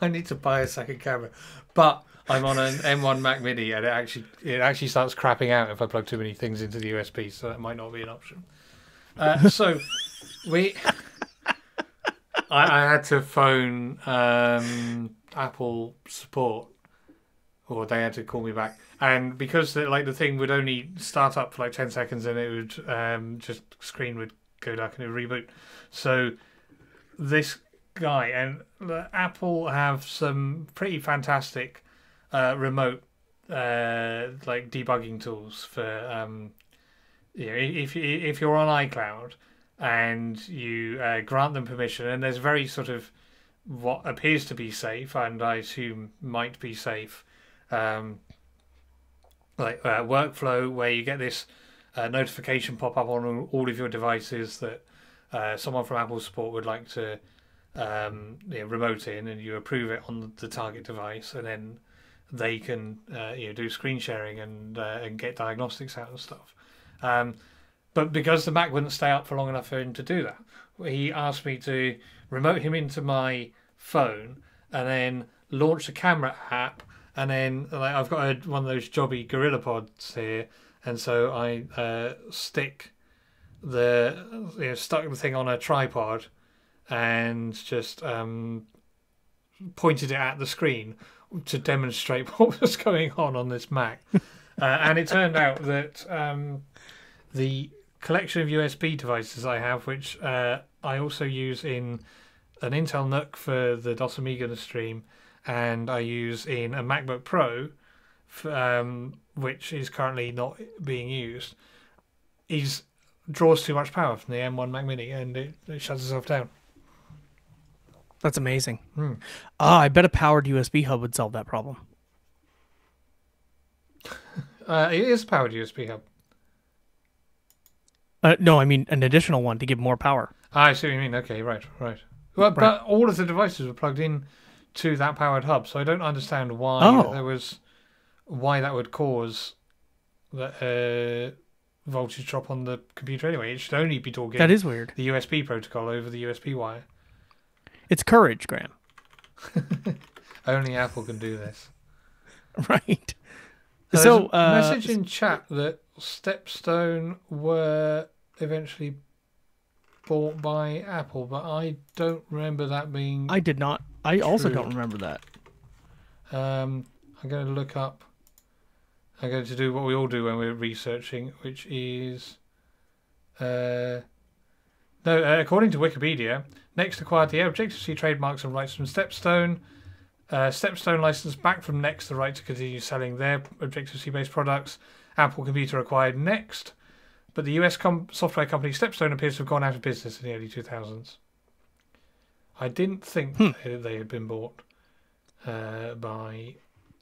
I need to buy a second camera, but I'm on an M1 Mac Mini, and it actually starts crapping out if I plug too many things into the USB, so that might not be an option. So we, I had to phone Apple support, or they had to call me back, and because the thing would only start up for like 10 seconds, and it would just screen would go dark and it would reboot. So this guy and Apple have some pretty fantastic remote like debugging tools for if you're on iCloud and you grant them permission, and there's very sort of what appears to be safe and I assume might be safe workflow where you get this notification pop up on all of your devices that someone from Apple support would like to remote in, and you approve it on the target device, and then they can do screen sharing and get diagnostics out and stuff. But because the Mac wouldn't stay up for long enough for him to do that, he asked me to remote him into my phone and then launch a camera app, and then I've got one of those jobby Gorilla Pods here, and so I stuck the thing on a tripod and just pointed it at the screen to demonstrate what was going on this Mac. And it turned out that the collection of USB devices I have, which I also use in an Intel NUC for the DOS Amiga to stream, and I use in a MacBook Pro, which is currently not being used, draws too much power from the M1 Mac Mini, and it shuts itself down. That's amazing. I bet a powered USB hub would solve that problem. It is a powered USB hub. No, I mean an additional one to give more power. I see what you mean. Okay, right. Well, but all of the devices were plugged in to that powered hub, so I don't understand why why that would cause the voltage drop on the computer anyway. It should only be talking. That is weird. The USB protocol over the USB wire. It's courage, Graham. Only Apple can do this. Right. So, message in chat that Stepstone were eventually bought by Apple, but I don't remember that being. I did not. I also don't remember that. I'm going to look up. I'm going to do what we all do when we're researching, which is. No, according to Wikipedia, Next acquired the Objective-C trademarks and rights from Stepstone. Stepstone licensed back from Next the right to continue selling their Objective-C based products. Apple Computer acquired Next, but the US software company Stepstone appears to have gone out of business in the early 2000s. I didn't think they had been bought by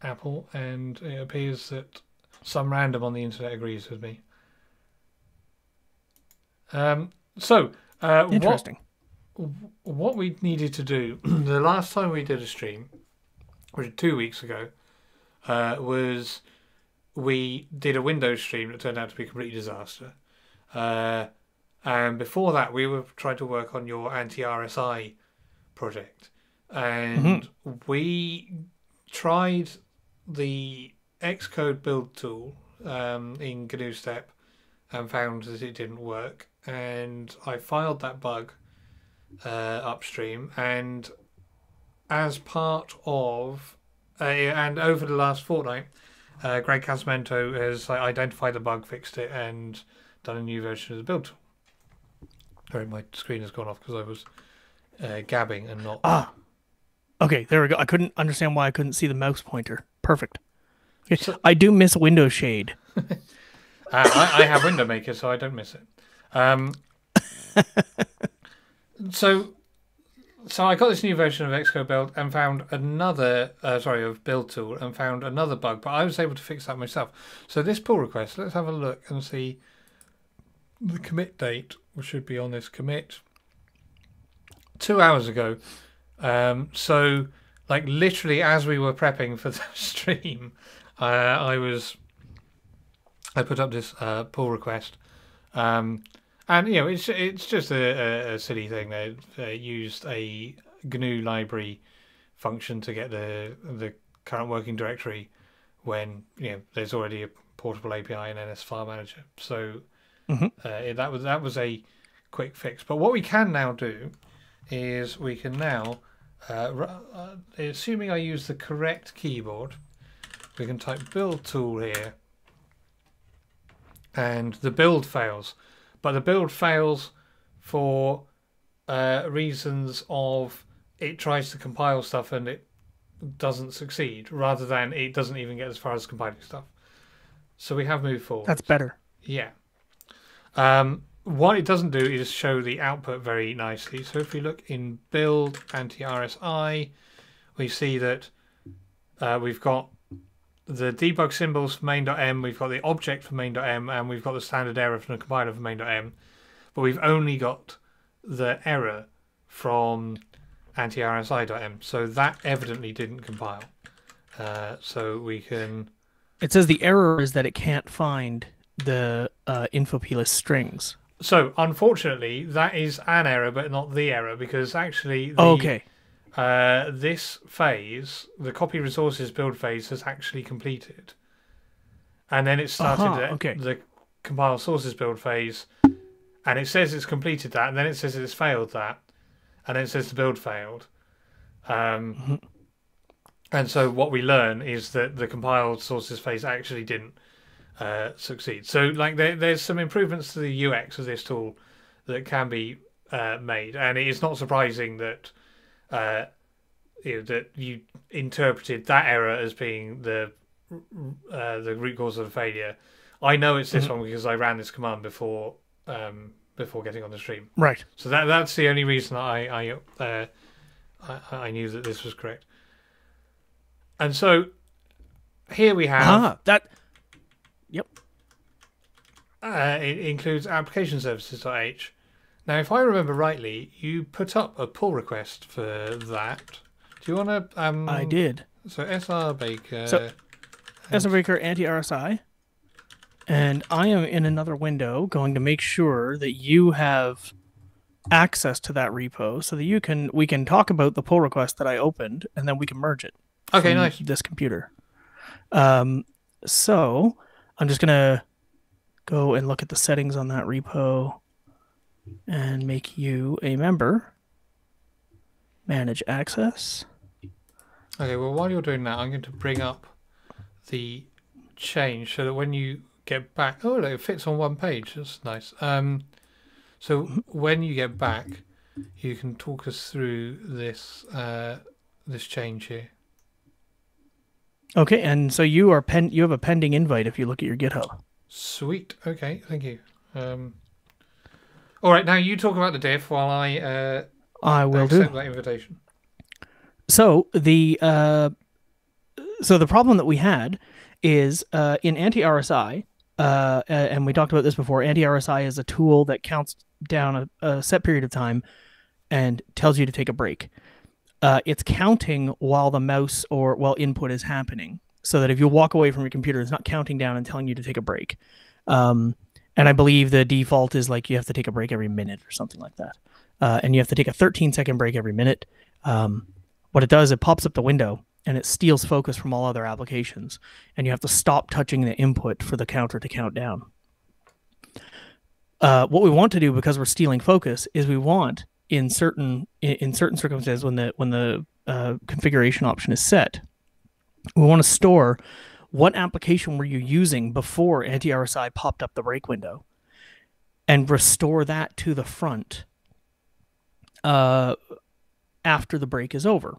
Apple, and it appears that some random on the internet agrees with me. Interesting. What we needed to do the last time we did a stream, which was 2 weeks ago, was we did a Windows stream that turned out to be a complete disaster. And before that, we were trying to work on your anti-RSI project, and we tried the Xcode build tool in GNU Step and found that it didn't work. And I filed that bug upstream, and as part of and over the last fortnight, Greg Casamento has identified the bug, fixed it, and done a new version of the build tool. Sorry, my screen has gone off because I was gabbing and not. Okay, there we go. I couldn't understand why I couldn't see the mouse pointer. Perfect. Okay. So, I do miss Windows Shade. I have Window Maker, so I don't miss it. So I got this new version of Xcode build and found another of build tool and found another bug, but I was able to fix that myself. So this pull request, let's have a look and see the commit date, which should be on this commit 2 hours ago. So like literally as we were prepping for the stream, I put up this pull request. And you know, it's just a silly thing. They used a GNU library function to get the current working directory when there's already a portable API in NS File Manager. So that was a quick fix. But what we can now do is we can now, assuming I use the correct keyboard, we can type build tool here, and the build fails. But the build fails for reasons of it tries to compile stuff and it doesn't succeed, rather than it doesn't even get as far as compiling stuff. So we have moved forward. That's better. Yeah. What it doesn't do is show the output very nicely. So if we look in build anti-RSI, we see that we've got the debug symbols for main.m, we've got the object for main.m, and we've got the standard error from the compiler for main.m, but we've only got the error from anti-RSI.m, so that evidently didn't compile. So we can... It says the error is that it can't find the info-plist strings. So, unfortunately, that is an error, but not the error, because actually... this phase, the copy resources build phase, has actually completed. And then it started the compile sources build phase, and it says it's completed that, and then it says it's failed that, and then it says the build failed. Mhm. And so what we learn is that the compiled sources face actually didn't succeed. So like there's some improvements to the UX of this tool that can be made, and it is not surprising that uh, that you interpreted that error as being the root cause of the failure. I know it's this Mhm. one because I ran this command before getting on the stream. Right. So that's the only reason I knew that this was correct. And so here we have That. Yep. it includes application services.h. Now, if I remember rightly, you put up a pull request for that. Do you want to? I did. So SR Baker. So SR Baker anti-RSI, and I am in another window going to make sure that you have access to that repo so that we can talk about the pull request that I opened, and then we can merge it. Okay, from nice. this computer. So I'm just gonna go and look at the settings on that repo and make you a member. Manage access. Okay, well, while you're doing that, I'm going to bring up the change so that when you get back, oh, look, it fits on one page. That's nice. So when you get back, you can talk us through this change here. Okay, and so you have a pending invite if you look at your GitHub. Sweet. Okay, thank you. All right, now you talk about the diff while I will accept do that invitation. So the problem that we had is in anti-RSI, and we talked about this before. Anti-RSI is a tool that counts down a set period of time and tells you to take a break. It's counting while the mouse or while input is happening, so that if you walk away from your computer, it's not counting down and telling you to take a break. And I believe the default is like you have to take a break every minute or something like that. And you have to take a 13-second break every minute. What it does, it pops up the window and it steals focus from all other applications. And you have to stop touching the input for the counter to count down. What we want to do, because we're stealing focus, is we want in certain circumstances when the configuration option is set, we want to store what application were you using before anti-RSI popped up the break window, and restore that to the front after the break is over.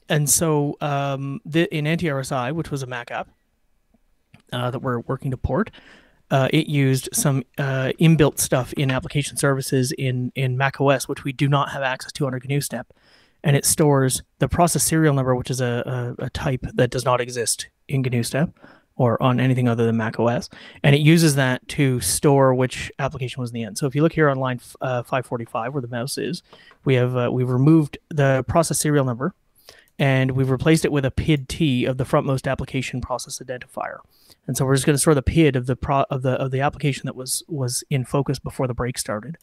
And so in anti-RSI, which was a Mac app that we're working to port, it used some inbuilt stuff in application services in Mac OS, which we do not have access to under GNU Step. And it stores the process serial number, which is a type that does not exist in GNU Step or on anything other than Mac OS. And it uses that to store which application was in the end. So if you look here on line 545, where the mouse is, we've removed the process serial number, and we've replaced it with a PID-T of the frontmost application process identifier. And so we're just going to store the PID of the application that was in focus before the break started.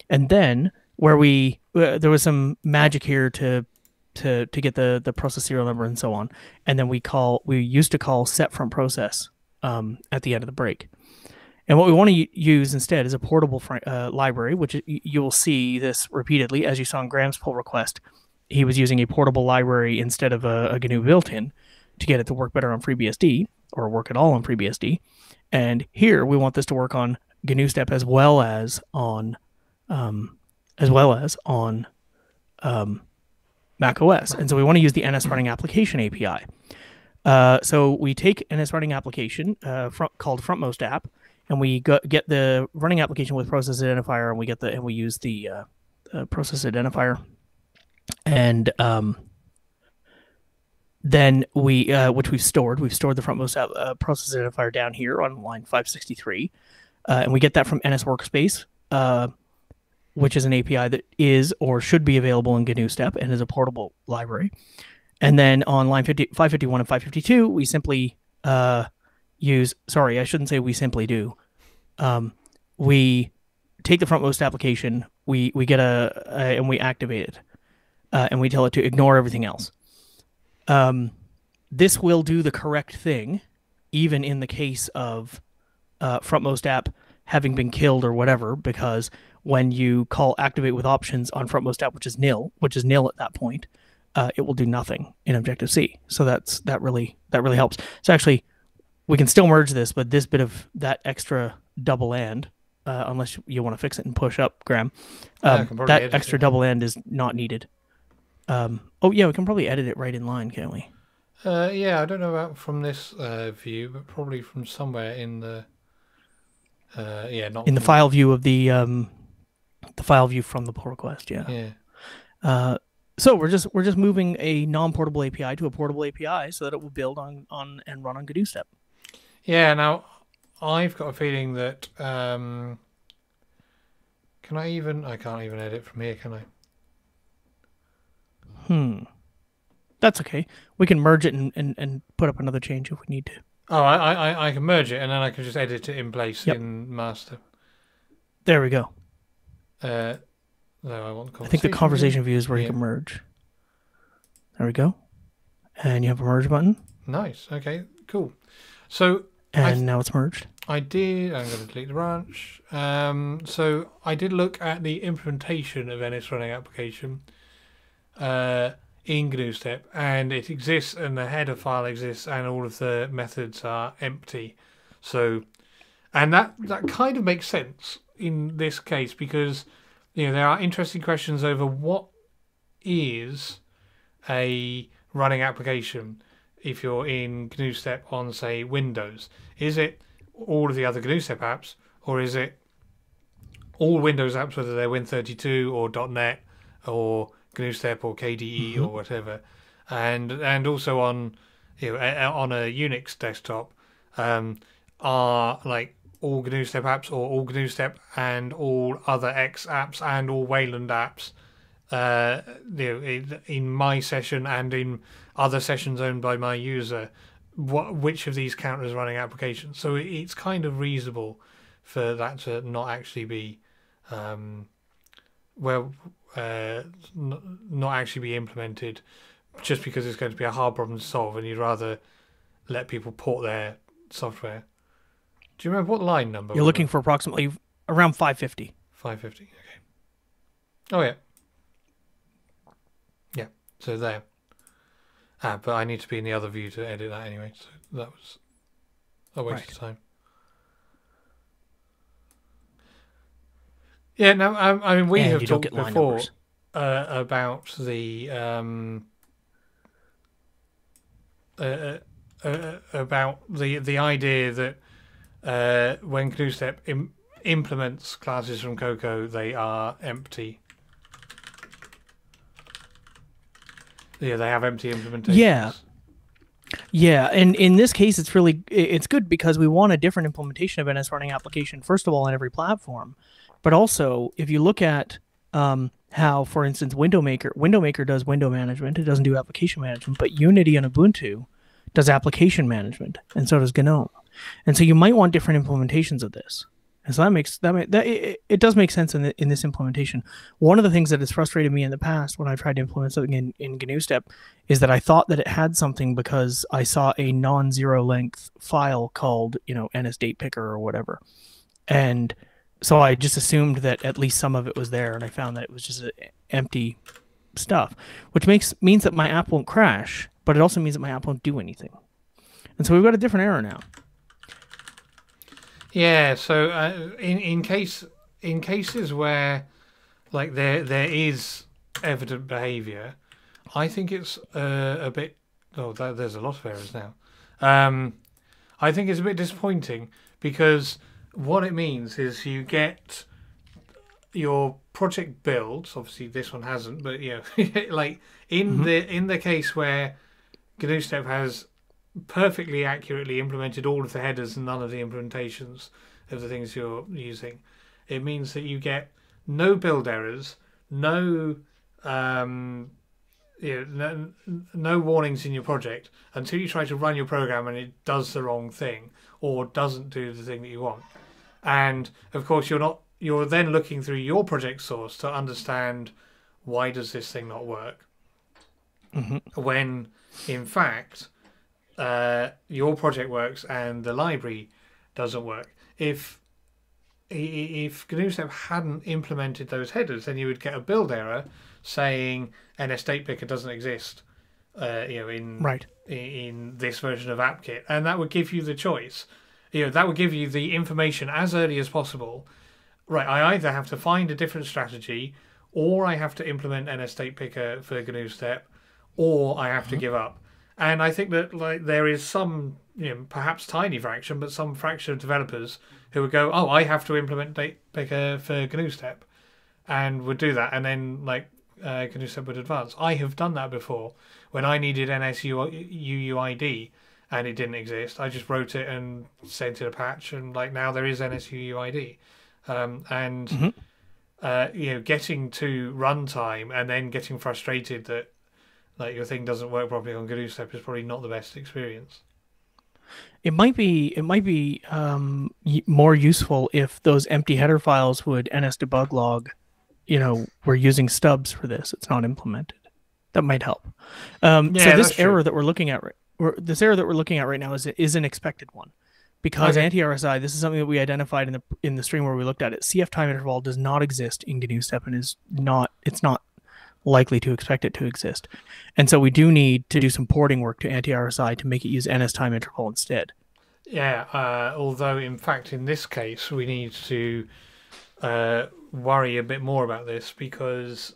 And then where there was some magic here to get the process serial number and so on. And then we used to call set front process at the end of the break. And what we want to use instead is a portable library, which you will see this repeatedly, as you saw in Graham's pull request. He was using a portable library instead of a GNU built-in to get it to work better on FreeBSD, or work at all on FreeBSD. And here we want this to work on GNU Step as well as on Mac OS. And so we want to use the NS Running Application API. So we take NS Running Application called frontmost app, and we get the running application with process identifier, and we use the process identifier. And then which we've stored the frontmost process identifier down here on line 563, and we get that from NS Workspace, which is an API that is or should be available in GNU Step and is a portable library. And then on line 551 and 552, we simply I shouldn't say we simply do. We take the frontmost application, we get and we activate it. And we tell it to ignore everything else. This will do the correct thing, even in the case of frontmost app having been killed or whatever, because when you call activate with options on frontmost app, which is nil at that point, it will do nothing in Objective-C. So that really helps. So actually, we can still merge this, but this bit of that extra double and, unless you want to fix it and push up, Graham, that extra double and is not needed. Oh yeah, we can probably edit it right in line, can't we? Yeah, I don't know about from this view, but probably from somewhere in the not in the file view of the file view from the pull request. Yeah. Yeah. So we're just moving a non-portable API to a portable API so that it will build on and run on GNU Step. Yeah. Now, I've got a feeling that can I even? I can't even edit from here, can I? That's okay. We can merge it and put up another change if we need to. Oh, I can merge it and then I can just edit it in place in master. There we go. No, I want the I think the conversation view is where you can merge. There we go. And you have a merge button. Nice. Okay, cool. So now it's merged. I'm going to delete the branch. So I did look at the implementation of NS running application in GNU Step, and it exists, and the header file exists, and all of the methods are empty. So, and that kind of makes sense in this case because there are interesting questions over what is a running application if you're in GNU Step on, say, Windows. Is it all of the other GNU Step apps, or is it all Windows apps, whether they're Win32 or .NET or GNU Step or KDE or whatever, and also on on a Unix desktop are like all GNU Step apps or all GNU Step and all other X apps and all Wayland apps in my session and in other sessions owned by my user, which of these count as running applications. So it's kind of reasonable for that to not actually be not actually be implemented just because it's going to be a hard problem to solve and you'd rather let people port their software. Do you remember what line number? You're looking for approximately around 550. 550, okay. Oh, yeah. Yeah, so there. But I need to be in the other view to edit that anyway, so that was a waste of time. Yeah, no, I mean, we have talked before about the idea that when GNU Step implements classes from Cocoa, they are empty. Yeah, they have empty implementations. Yeah, and in this case, it's good because we want a different implementation of NS running application, first of all, on every platform. But also, if you look at how, for instance, Window Maker does window management, it doesn't do application management, but Unity and Ubuntu does application management, and so does GNOME. And so you might want different implementations of this. And so it does make sense in this implementation. One of the things that has frustrated me in the past when I tried to implement something in GNU Step is that I thought that it had something because I saw a non-zero length file called NS date picker or whatever, and so I just assumed that at least some of it was there, and I found that it was just empty stuff, which means that my app won't crash, but it also means that my app won't do anything. And so we've got a different error now. Yeah, so in cases where like there is evident behaviour, I think it's a bit. Oh, there's a lot of errors now. I think it's a bit disappointing because what it means is you get your project builds. Obviously, this one hasn't, but like in the case where GNU Step has perfectly accurately implemented all of the headers and none of the implementations of the things you're using, it means that you get no build errors, no no warnings in your project until you try to run your program and it does the wrong thing or doesn't do the thing that you want. And of course you're then looking through your project source to understand why does this thing not work, when in fact your project works and the library doesn't work. If GNU Step hadn't implemented those headers, then you would get a build error saying NS State Picker doesn't exist, Right. in this version of AppKit, and that would give you the choice. That would give you the information as early as possible. Right, I either have to find a different strategy, or I have to implement NS State Picker for GNU Step, or I have to give up. And I think that there is some, perhaps tiny fraction, but some fraction of developers who would go, "Oh, I have to implement Date Picker for GNU Step," and would do that, and then GNU Step would advance. I have done that before when I needed NSUUID and it didn't exist. I just wrote it and sent it a patch, and now there is NSUUID. Getting to runtime and then getting frustrated that your thing doesn't work properly on GNU Step is probably not the best experience. It might be more useful if those empty header files would nsdebug log, we're using stubs for this. It's not implemented. That might help. So this error that we're looking at right now is an expected one, because anti-RSI. This is something that we identified in the stream where we looked at it. CF time interval does not exist in GNU Step and it's not likely to expect it to exist, and so we do need to do some porting work to anti-RSI to make it use NS time interval instead. Yeah, although in fact in this case we need to worry a bit more about this, because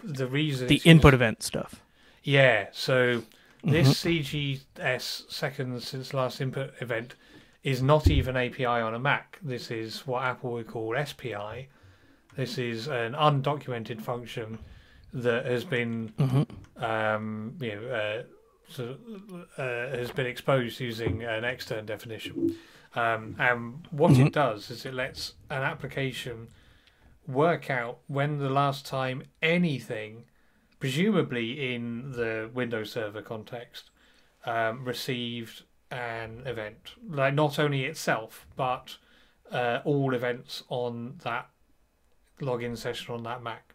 the reason the input event stuff. Yeah, so this CGS seconds since last input event is not even API on a Mac. This is what Apple would call SPI. This is an undocumented function that has been has been exposed using an external definition. And what it does is it lets an application work out when the last time anything, presumably in the Windows Server context, received an event. Not only itself, but all events on that login session on that Mac.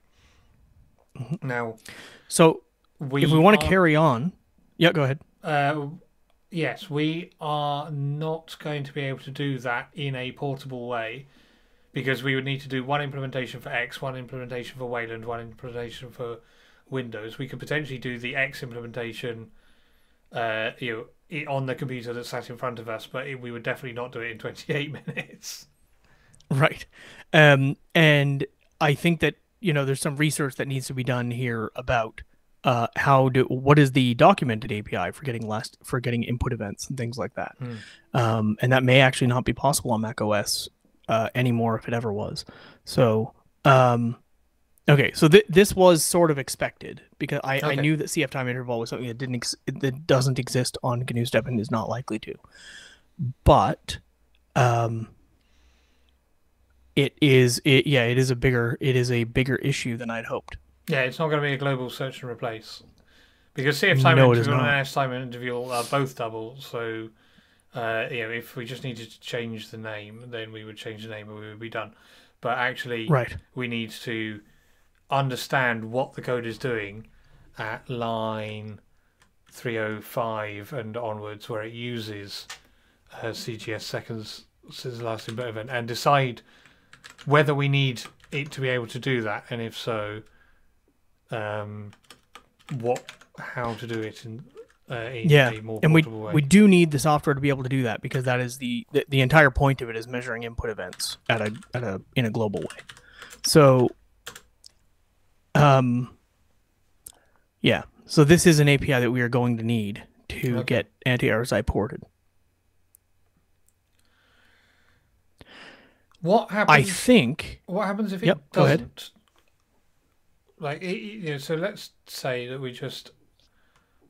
Now, so if we want to carry on, go ahead. Yes, we are not going to be able to do that in a portable way, because we would need to do one implementation for X, one implementation for Wayland, one implementation for Windows. We could potentially do the X implementation, on the computer that sat in front of us, but we would definitely not do it in 28 minutes. Right, and I think that there's some research that needs to be done here about what is the documented API for getting input events and things like that, and that may actually not be possible on Mac OS anymore if it ever was. So okay, so this was sort of expected, because I knew that CF time interval was something that doesn't exist on GNU Step and is not likely to, but it is a bigger issue than I'd hoped. Yeah, it's not going to be a global search and replace, because CF time interval and NS time interval are both double. So, if we just needed to change the name, then we would change the name and we would be done. But actually, we need to understand what the code is doing at line 305 and onwards, where it uses CGS seconds since the last input event, and decide whether we need it to be able to do that, and if so, how to do it in a more portable way. We do need the software to be able to do that, because that is the entire point of it, is measuring input events in a global way. So so this is an API that we are going to need to get anti-RSI ported. What happens? What happens if it doesn't? Go ahead. So let's say that we just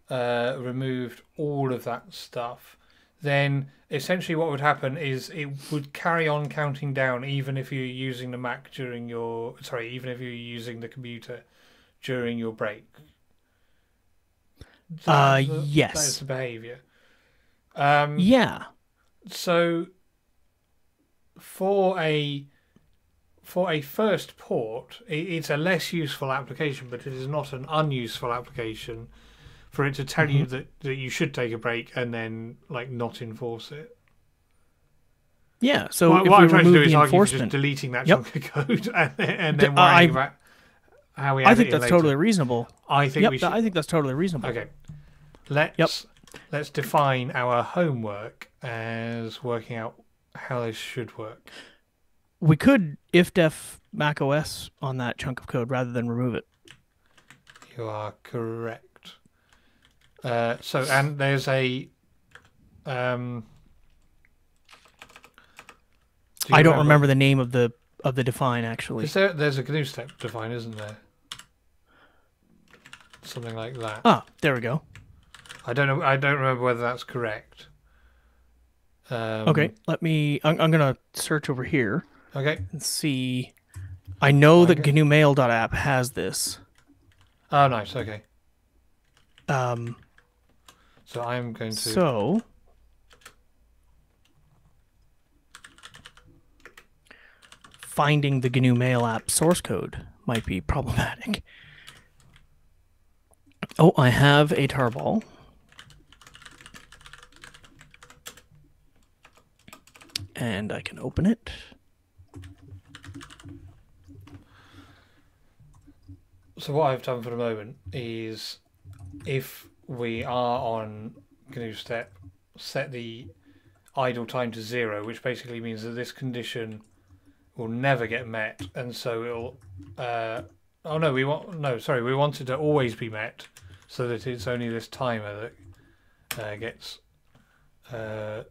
removed all of that stuff. Then essentially, what would happen is it would carry on counting down, even if you're using the Mac even if you're using the computer during your break. Yes. That is the behavior. So for a first port, it's a less useful application, but it is not an unuseful application for it to tell you that you should take a break and then not enforce it. Yeah. So what if I'm we trying to do remove is the argue for enforcement, just deleting that chunk of code and then worrying about. how we I add think it in that's later. totally reasonable. I think Yep, we should. I think that's totally reasonable. Okay. Yep. Let's define our homework as working out how this should work. We could if-def macOS on that chunk of code rather than remove it. You are correct. And there's a. I don't remember the name of the define actually. There's a GNU step define, isn't there? Something like that. Ah, there we go. I don't know. I don't remember whether that's correct. Okay, I'm gonna search over here. Okay. And see. I know that GNU Mail.app has this. Oh, nice. Okay. So I'm going to. So. Finding the GNU Mail app source code might be problematic. Oh, I have a tarball. And I can open it. So what I've done for the moment is, if we are on GNU step, set the idle time to 0, which basically means that this condition will never get met, and so it'll. We want it to always be met, so that it's only this timer that gets. That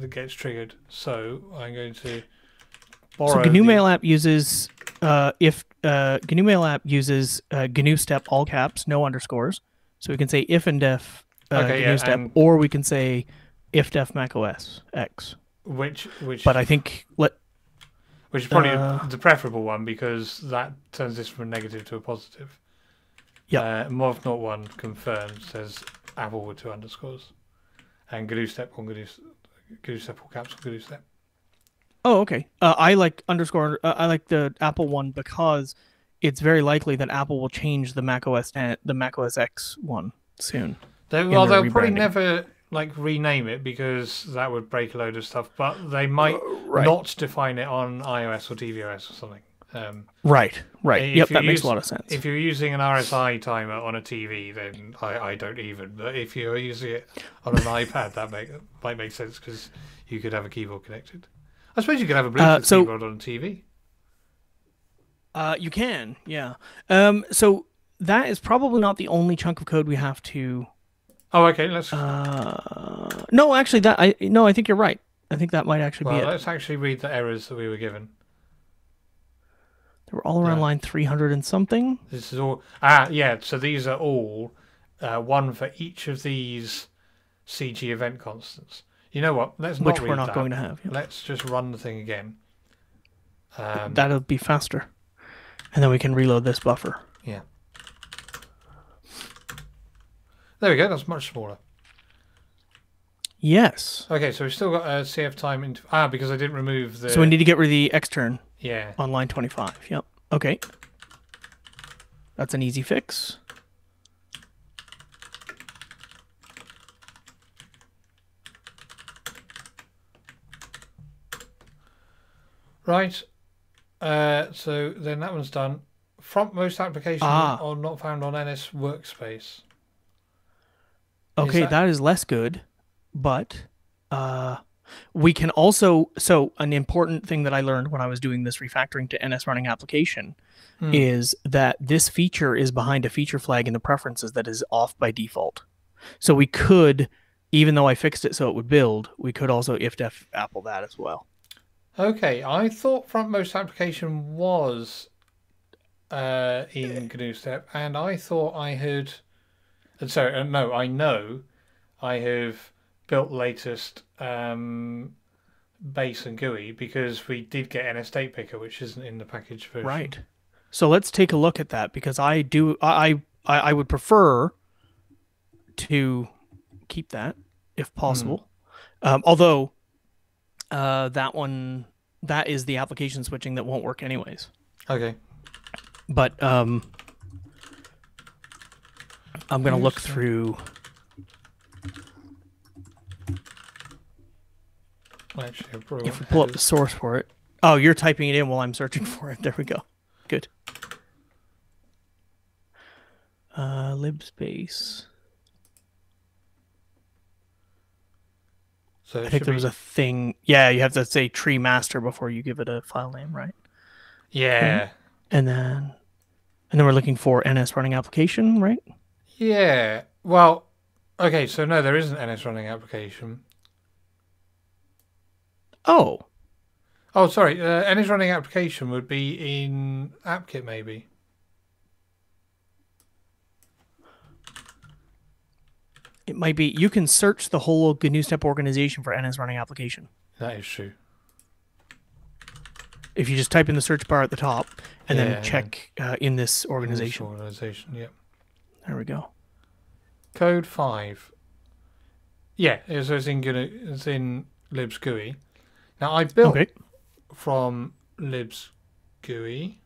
gets triggered. So I'm going to borrow. So GNU Mail app uses GNU Mail app uses GNU step all caps, no underscores. So we can say if and def GNU step, or we can say if def macOS X. Which. But I think which is probably the preferable one, because that turns this from a negative to a positive. Yeah. Mov01 confirmed says Apple with 2 underscores, and GNU step on GNU step all caps on GNU step. Oh, okay. I like underscore. I like the Apple one because it's very likely that Apple will change the macOS X one soon. They'll probably never rename it, because that would break a load of stuff. But they might not define it on iOS or tvOS or something. Right. Yep, that makes a lot of sense. If you're using an RSI timer on a TV, then I don't even. But if you're using it on an iPad, that might make sense, because you could have a keyboard connected. I suppose you could have a Bluetooth keyboard on a TV. You can, yeah. So that is probably not the only chunk of code we have to. Oh, okay. Let's. No, actually, I think you're right. I think that might actually be it. Let's actually read the errors that we were given. They were all around line 300 and something. This is all. So these are all one for each of these CG event constants. You know what? Let's not Which read we're not that. going to have. Yep. Let's just run the thing again. That'll be faster, and then we can reload this buffer. Yeah. There we go. That's much smaller. Yes. Okay, so we've still got CF time into because I didn't remove the. So we need to get rid of the extern. Yeah. On line 25. Yep. Okay. That's an easy fix. Right. So then that one's done. Most applications are not found on NS Workspace. Okay, that is less good, but we can also. So an important thing that I learned when I was doing this refactoring to NS running application is that this feature is behind a feature flag in the preferences that is off by default. So we could, even though I fixed it so it would build, we could also if-def Apple that as well. Okay, I thought frontmost application was in GNU Step, and I thought I had. Sorry, no, I know I have built latest base and GUI, because we did get NS State Picker, which isn't in the package version. Right. So let's take a look at that, because I would prefer to keep that if possible. Although that is the application switching that won't work anyways. Okay. But I'm going to look through. Actually, if we pull up the source for it, Oh, you're typing it in while I'm searching for it. There we go. Good. Libspace. So I think there was a thing. Yeah, you have to say tree master before you give it a file name, right? Yeah. Right? And then we're looking for NS running application, right? Yeah. Well, okay, so no, there isn't NS running application. Oh. Oh, sorry. NS running application would be in AppKit, maybe. It might be. You can search the whole GNU step organization for NS running application. That is true. If you just type in the search bar at the top and then check in this organization. In this organization, yep. There we go. Code 5. Yeah, so it's in libs GUI. Now I built from libs GUI.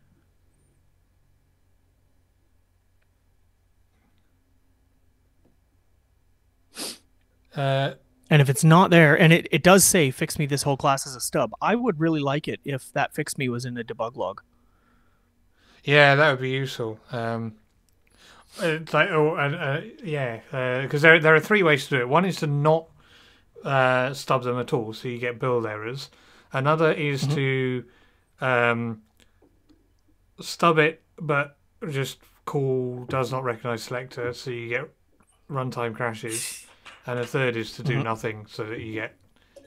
And if it's not there, and it does say fix me this whole class as a stub, I would really like it if that fix me was in a debug log. Yeah, that would be useful. It's like, because there are 3 ways to do it. One is to not stub them at all, so you get build errors. Another is to stub it, but just call does not recognize selector, so you get runtime crashes. And a third is to do nothing, so that you get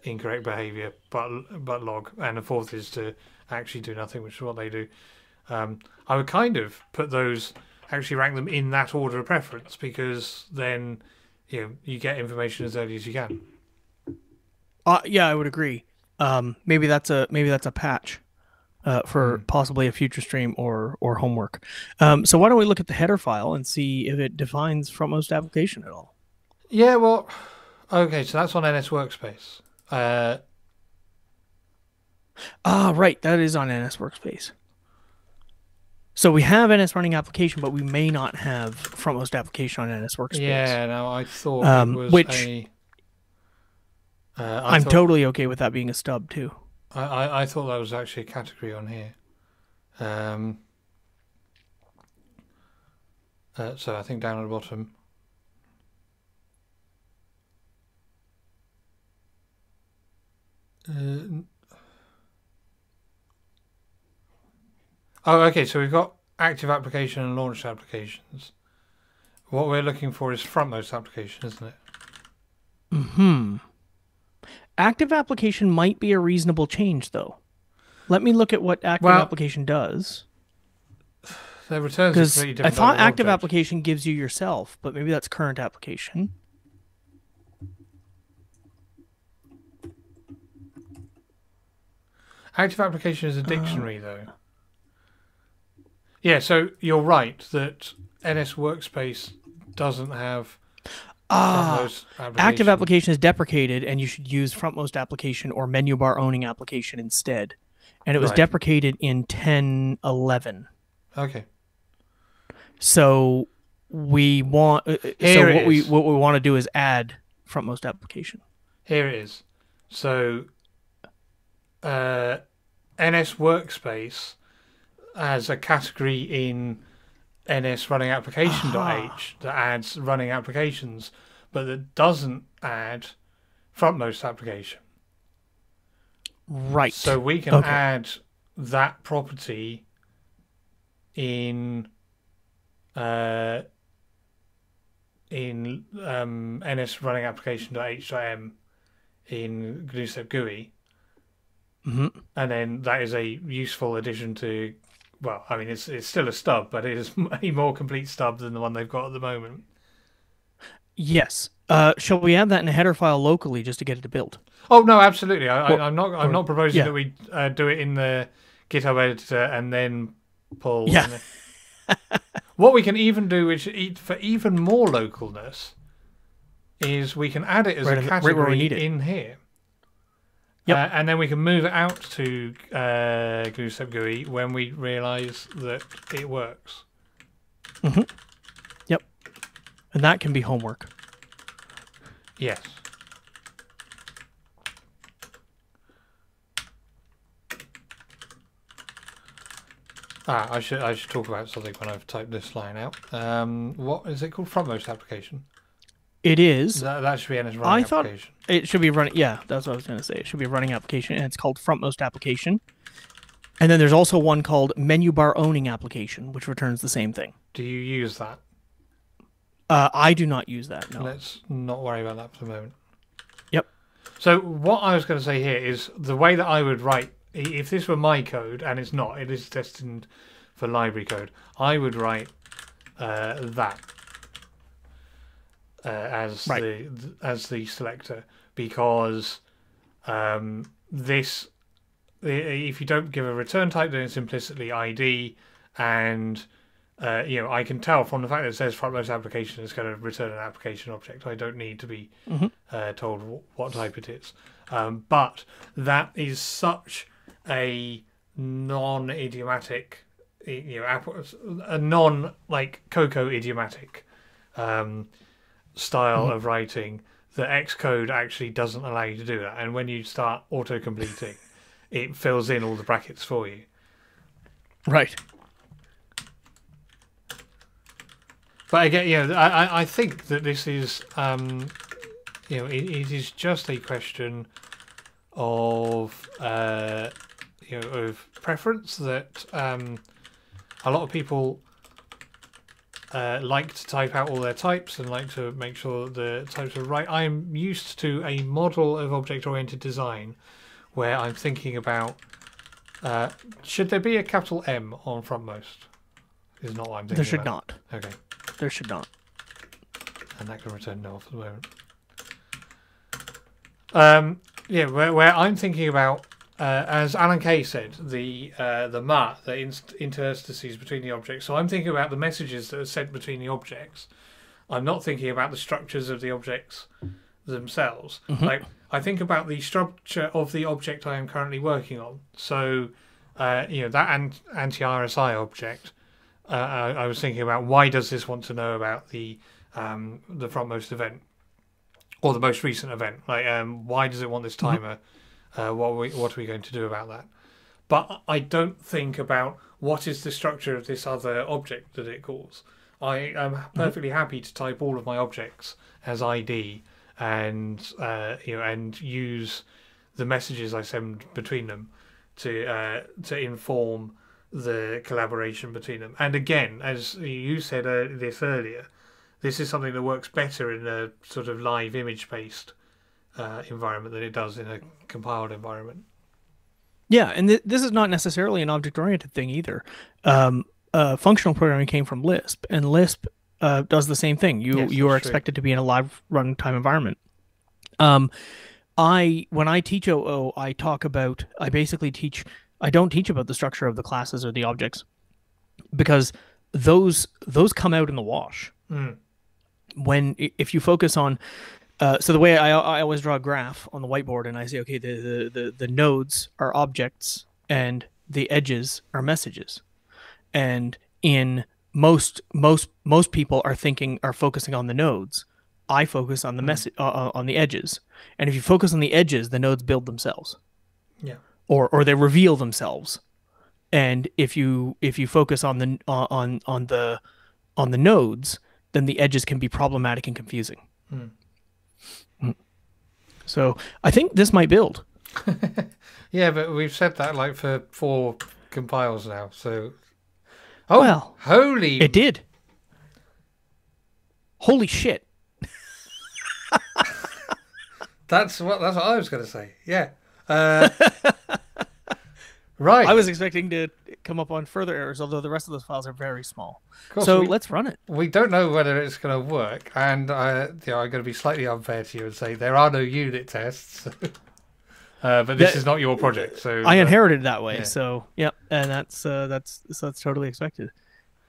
incorrect behavior, but log. And the fourth is to actually do nothing, which is what they do. I would kind of put those, actually rank them in that order of preference, because then you get information as early as you can. Yeah, I would agree. Maybe that's a patch for possibly a future stream or homework. So why don't we look at the header file and see if it defines frontmost application at all? Yeah, well, okay, so that's on NS Workspace. Right, that is on NS Workspace. So we have NS running application, but we may not have frontmost application on NS Workspace. Yeah, no, I thought it was I'm totally okay with that being a stub too. I thought that was actually a category on here. So I think down at the bottom. Oh, okay, so we've got active application and launched applications. What we're looking for is frontmost application, isn't it? Active application might be a reasonable change, though. Let me look at what active application does. The returns are completely different. I thought active application gives you yourself, but maybe that's current application. Active application is a dictionary, though. Yeah, so you're right that NS Workspace doesn't have frontmost application. Active application is deprecated, and you should use frontmost application or menu bar owning application instead. And it was deprecated in 10.11. Okay. So we want what we want to do is add frontmost application. Here it is. So NS Workspace as a category in NS running application.h that adds running applications, but that doesn't add frontmost application. Right. So we can add that property in NS running application.h.m in GNU GUI. And then that is a useful addition to, well, I mean, it's still a stub, but it is a more complete stub than the one they've got at the moment. Yes. Shall we add that in a header file locally just to get it to build? Oh no, absolutely. I'm not proposing that we do it in the GitHub editor and then pull. Yeah. What we can even do, which for even more localness, is we can add it as a category in here. Yep. And then we can move it out to GNU GUI when we realise that it works. Yep. And that can be homework. Yes. I should talk about something when I've typed this line out. What is it called? Frontmost application. It is. That should be a running I thought application. it should be running. Yeah, that's what I was going to say. It should be a running application, and it's called frontmost application. And then there's also one called menu bar owning application, which returns the same thing. Do you use that? I do not use that. No. Let's not worry about that for the moment. Yep. So what I was going to say here is the way that I would write, if this were my code, and it's not, it is destined for library code, I would write that as the selector, because this, if you don't give a return type, then it's implicitly ID, and I can tell from the fact that it says frontmost application it's going to return an application object. I don't need to be told what type it is. But that is such a non-idiomatic, a non-like Cocoa idiomatic style of writing that Xcode actually doesn't allow you to do that. And when you start auto-completing, it fills in all the brackets for you. Right. But again, I think that this is, it is just a question of, of preference, that a lot of people like to type out all their types and like to make sure the types are right. I'm used to a model of object-oriented design where I'm thinking about, should there be a capital M on frontmost? Is not what I'm thinking There should about. not. Okay. There should not. And that can return null for the moment. Where I'm thinking about, as Alan Kay said, the MAT, the interstices between the objects. So I'm thinking about the messages that are sent between the objects. I'm not thinking about the structures of the objects themselves. Like, I think about the structure of the object I am currently working on. So, that anti-RSI object. I was thinking about, why does this want to know about the frontmost event or the most recent event? Like, why does it want this timer? What are we going to do about that? But I don't think about what is the structure of this other object that it calls. I am perfectly happy to type all of my objects as ID and and use the messages I send between them to inform the collaboration between them. And again, as you said this earlier, this is something that works better in a sort of live image-based environment than it does in a compiled environment. Yeah, and this is not necessarily an object-oriented thing either. Functional programming came from Lisp, and Lisp does the same thing. You are expected to be in a live runtime environment. When I teach OO, I don't teach about the structure of the classes or the objects, because those come out in the wash. If you focus on so the way I always draw a graph on the whiteboard, and I say, okay, the nodes are objects and the edges are messages. And in most people are focusing on the nodes. I focus on the on the edges. And if you focus on the edges, the nodes build themselves. Yeah. Or they reveal themselves. And if you focus on the nodes, then the edges can be problematic and confusing. So I think this might build. Yeah, but we've said that like for 4 compiles now. So it did. Holy shit. That's what I was going to say. Yeah. Right. I was expecting to come up on further errors, although the rest of those files are very small. Course, so let's run it. We don't know whether it's going to work, and I'm going to be slightly unfair to you and say there are no unit tests. But this is not your project, so I inherited that way. Yeah. So yeah, and that's totally expected.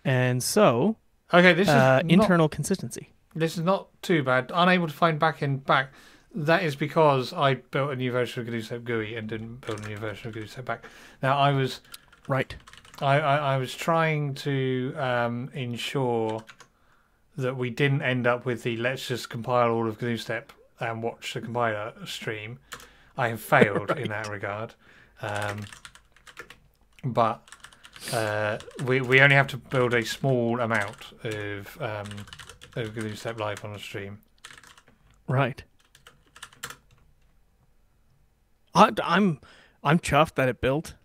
And so okay, this is internal consistency. This is not too bad. Unable to find backend back. That is because I built a new version of GNU GUI and didn't build a new version of GNU back. Now I was right. I was trying to ensure that we didn't end up with the let's just compile all of GNU and watch the compiler stream. I have failed in that regard, but we only have to build a small amount of GNU Step Live on a stream. Right. I'm chuffed that it built.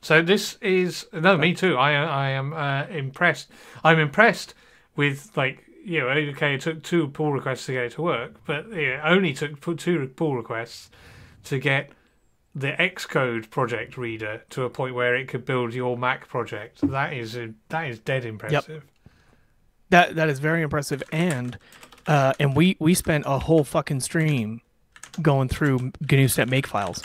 So this is me too. I am impressed. I'm impressed with okay, it took 2 pull requests to get it to work, but it only took 2 pull requests to get the Xcode project reader to a point where it could build your Mac project. That is dead impressive. Yep. That is very impressive, and we spent a whole fucking stream going through GNU Step Makefiles,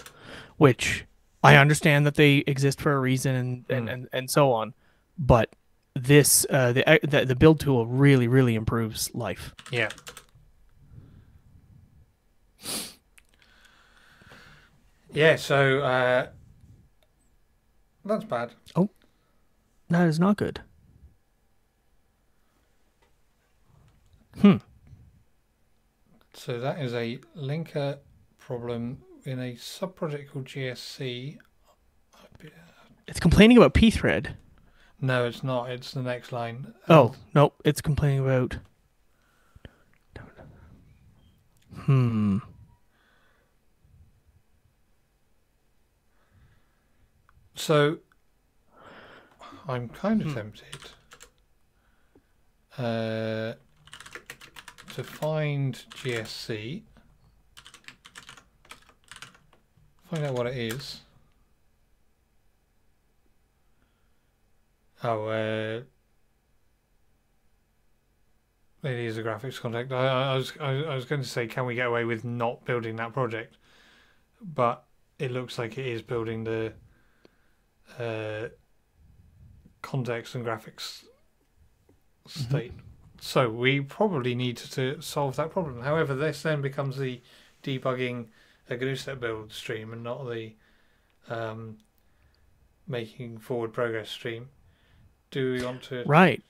which I understand that they exist for a reason and so on, but this the build tool really improves life. Yeah. Yeah, so that's bad. Oh, that is not good. So that is a linker problem in a subproject called GSC. It's complaining about pthread. No, it's not. It's the next line. Oh, no, it's complaining about... So, I'm kind of tempted to find GSC, find out what it is. Oh, it is a graphics contact. I was going to say, can we get away with not building that project? But it looks like it is building the context and graphics state. So we probably need to solve that problem. However, this then becomes the debugging a GNU Step build stream and not the making forward progress stream. Do we want to? Right.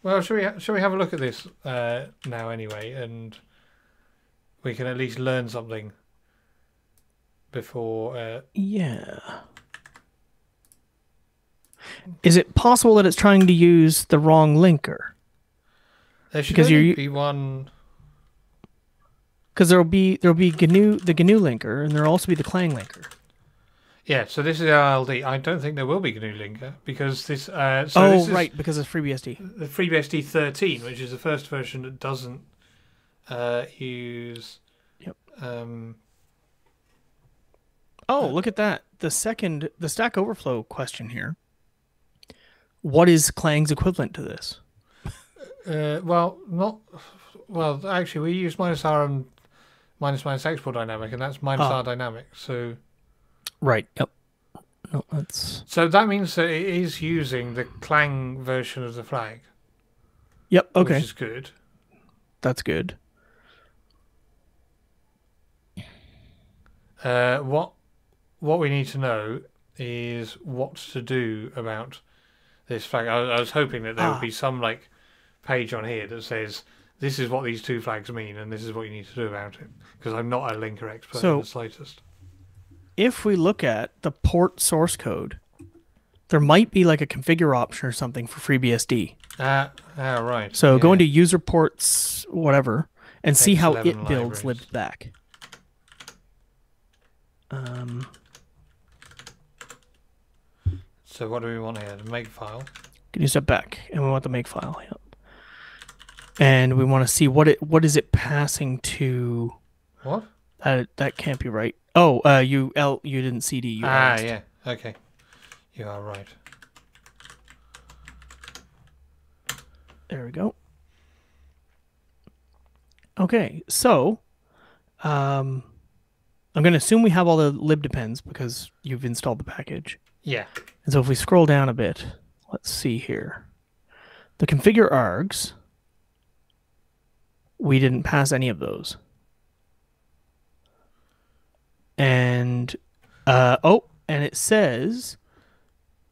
Well, shall we have a look at this now anyway, and we can at least learn something before. Yeah. Is it possible that it's trying to use the wrong linker? There should only be one. Because there'll be the GNU linker, and there'll also be the Clang linker. Yeah, so this is LLD. I don't think there will be GNU linker because this. This right, because it's FreeBSD. The FreeBSD 13, which is the first version that doesn't use. Yep. Oh, look at that! The Stack Overflow question here. What is Clang's equivalent to this? Actually, we use -r and --minus export dynamic, and that's -r dynamic. So. Right. Yep. No, that's. So that means that it is using the Clang version of the flag. Yep. Okay. Which is good. That's good. What we need to know is what to do about this flag. I was hoping that there would be some page on here that says this is what these 2 flags mean and this is what you need to do about it. Because I'm not a linker expert in the slightest. If we look at the port source code, there might be a configure option or something for FreeBSD. Right. So go into user ports, whatever, and see how it builds libback. So what do we want here? The make file. GNU Step back, and we want the make file. Yep. And we want to see what is it passing to. What? That can't be right. Oh, you didn't CD. You asked. Yeah. Okay. You are right. There we go. Okay, so I'm going to assume we have all the libdepends because you've installed the package. Yeah. And so if we scroll down a bit, let's see here. The configure args, we didn't pass any of those. And and it says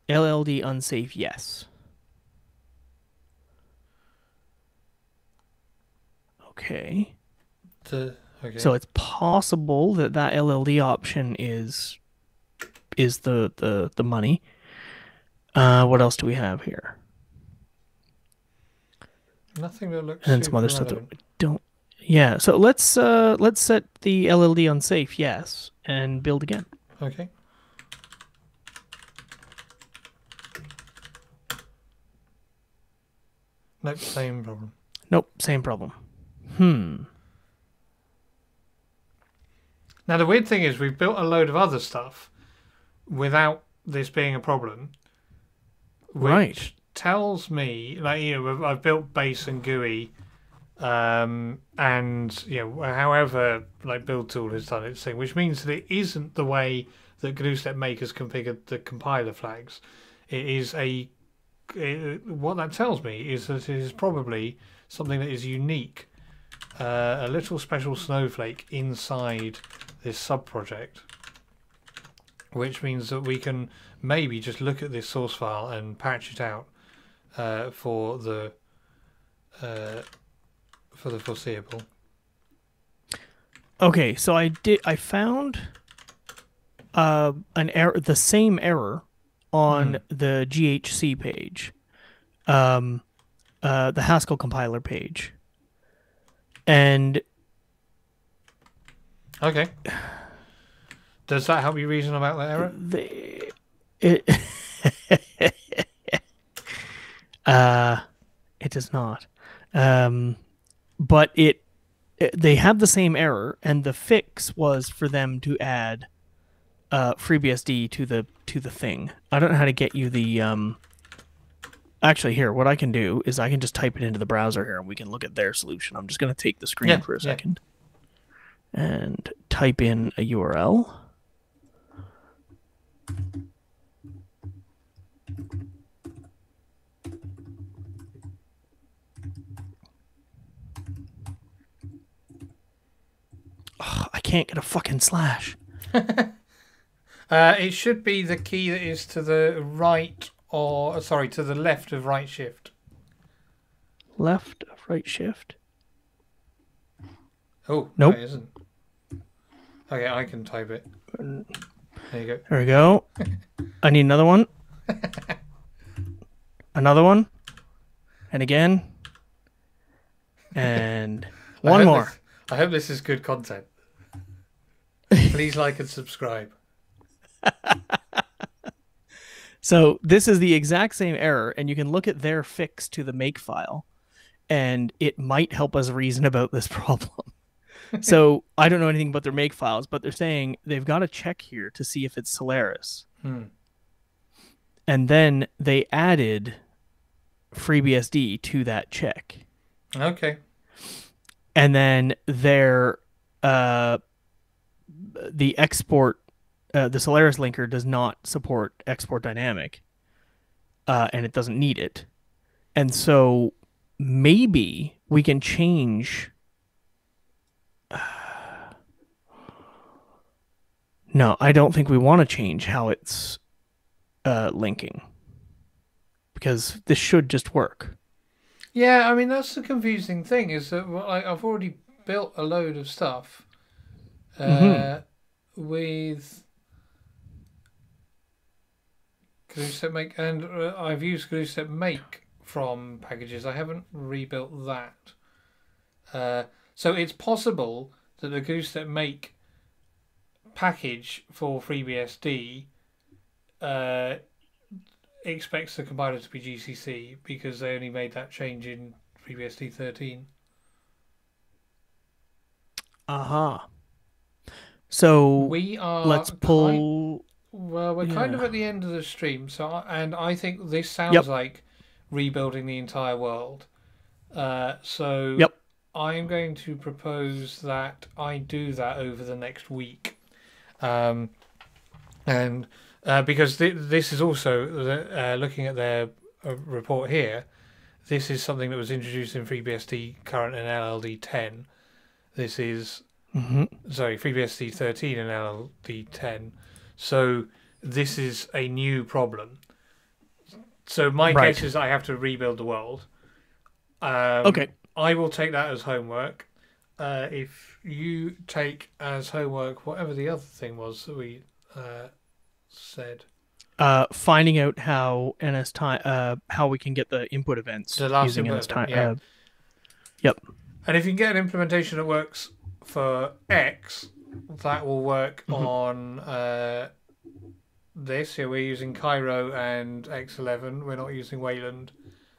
LLD unsafe, yes. Okay. So it's possible that LLD option is the money. What else do we have here? Nothing that looks And then some super other stuff that relevant. we don't. Yeah, so let's set the LLD on safe, yes, and build again. Okay. Nope, same problem. Nope, same problem. Hmm. Now the weird thing is we've built a load of other stuff without this being a problem, which Right. tells me, like, I've built base and GUI, and however, like, build tool has done its thing, which means that it isn't the way that GNU Step Make has configured the compiler flags. It is what that tells me is that it is probably something that is unique, a little special snowflake inside this sub-project, which means that we can maybe just look at this source file and patch it out for the foreseeable. Okay, so I found an error, the same error on the GHC page, the Haskell compiler page, and Okay. Does that help you reason about that error? it it does not. But they have the same error, and the fix was for them to add FreeBSD to the thing. I don't know how to get you the Actually, here, what I can do is I can just type it into the browser here, and we can look at their solution. I'm just going to take the screen for a second and type in a URL. Oh, I can't get a fucking slash. It should be the key that is to the right, or sorry, to the left of right shift. Left of right shift. Oh, nope. No, it isn't. Okay, I can type it. There you go. There we go. I need another one. Another one. And again. And one more. I hope this is good content. Please like and subscribe. So this is the exact same error, and you can look at their fix to the make file, and it might help us reason about this problem. So I don't know anything about their make files, but they're saying they've got to check here to see if it's Solaris. And then they added FreeBSD to that check. Okay. And then their the export, the Solaris linker does not support export dynamic, and it doesn't need it. And so maybe we can change. No, I don't think we want to change how it's linking, because this should just work. Yeah, I mean, that's the confusing thing, is that I've already built a load of stuff with GNU Step Make, and I've used GNU Step Make from packages. I haven't rebuilt that. So it's possible that the GNU Step Make package for FreeBSD expects the compiler to be GCC because they only made that change in FreeBSD 13. So we are. Let's pull. We're kind of at the end of the stream, and I think this sounds like rebuilding the entire world. So I'm going to propose that I do that over the next week, and because this is also looking at their report here, this is something that was introduced in FreeBSD current and LLD 10. This is sorry, FreeBSD 13 and LLD 10. So this is a new problem. So my guess is I have to rebuild the world. Okay. I will take that as homework. If you take as homework whatever the other thing was that we said. Finding out how NS time, how we can get the input events The last using input NS event, time. yeah. Yep. And if you can get an implementation that works for X, that will work Mm-hmm. on this. Yeah, we're using Cairo and X11. We're not using Wayland,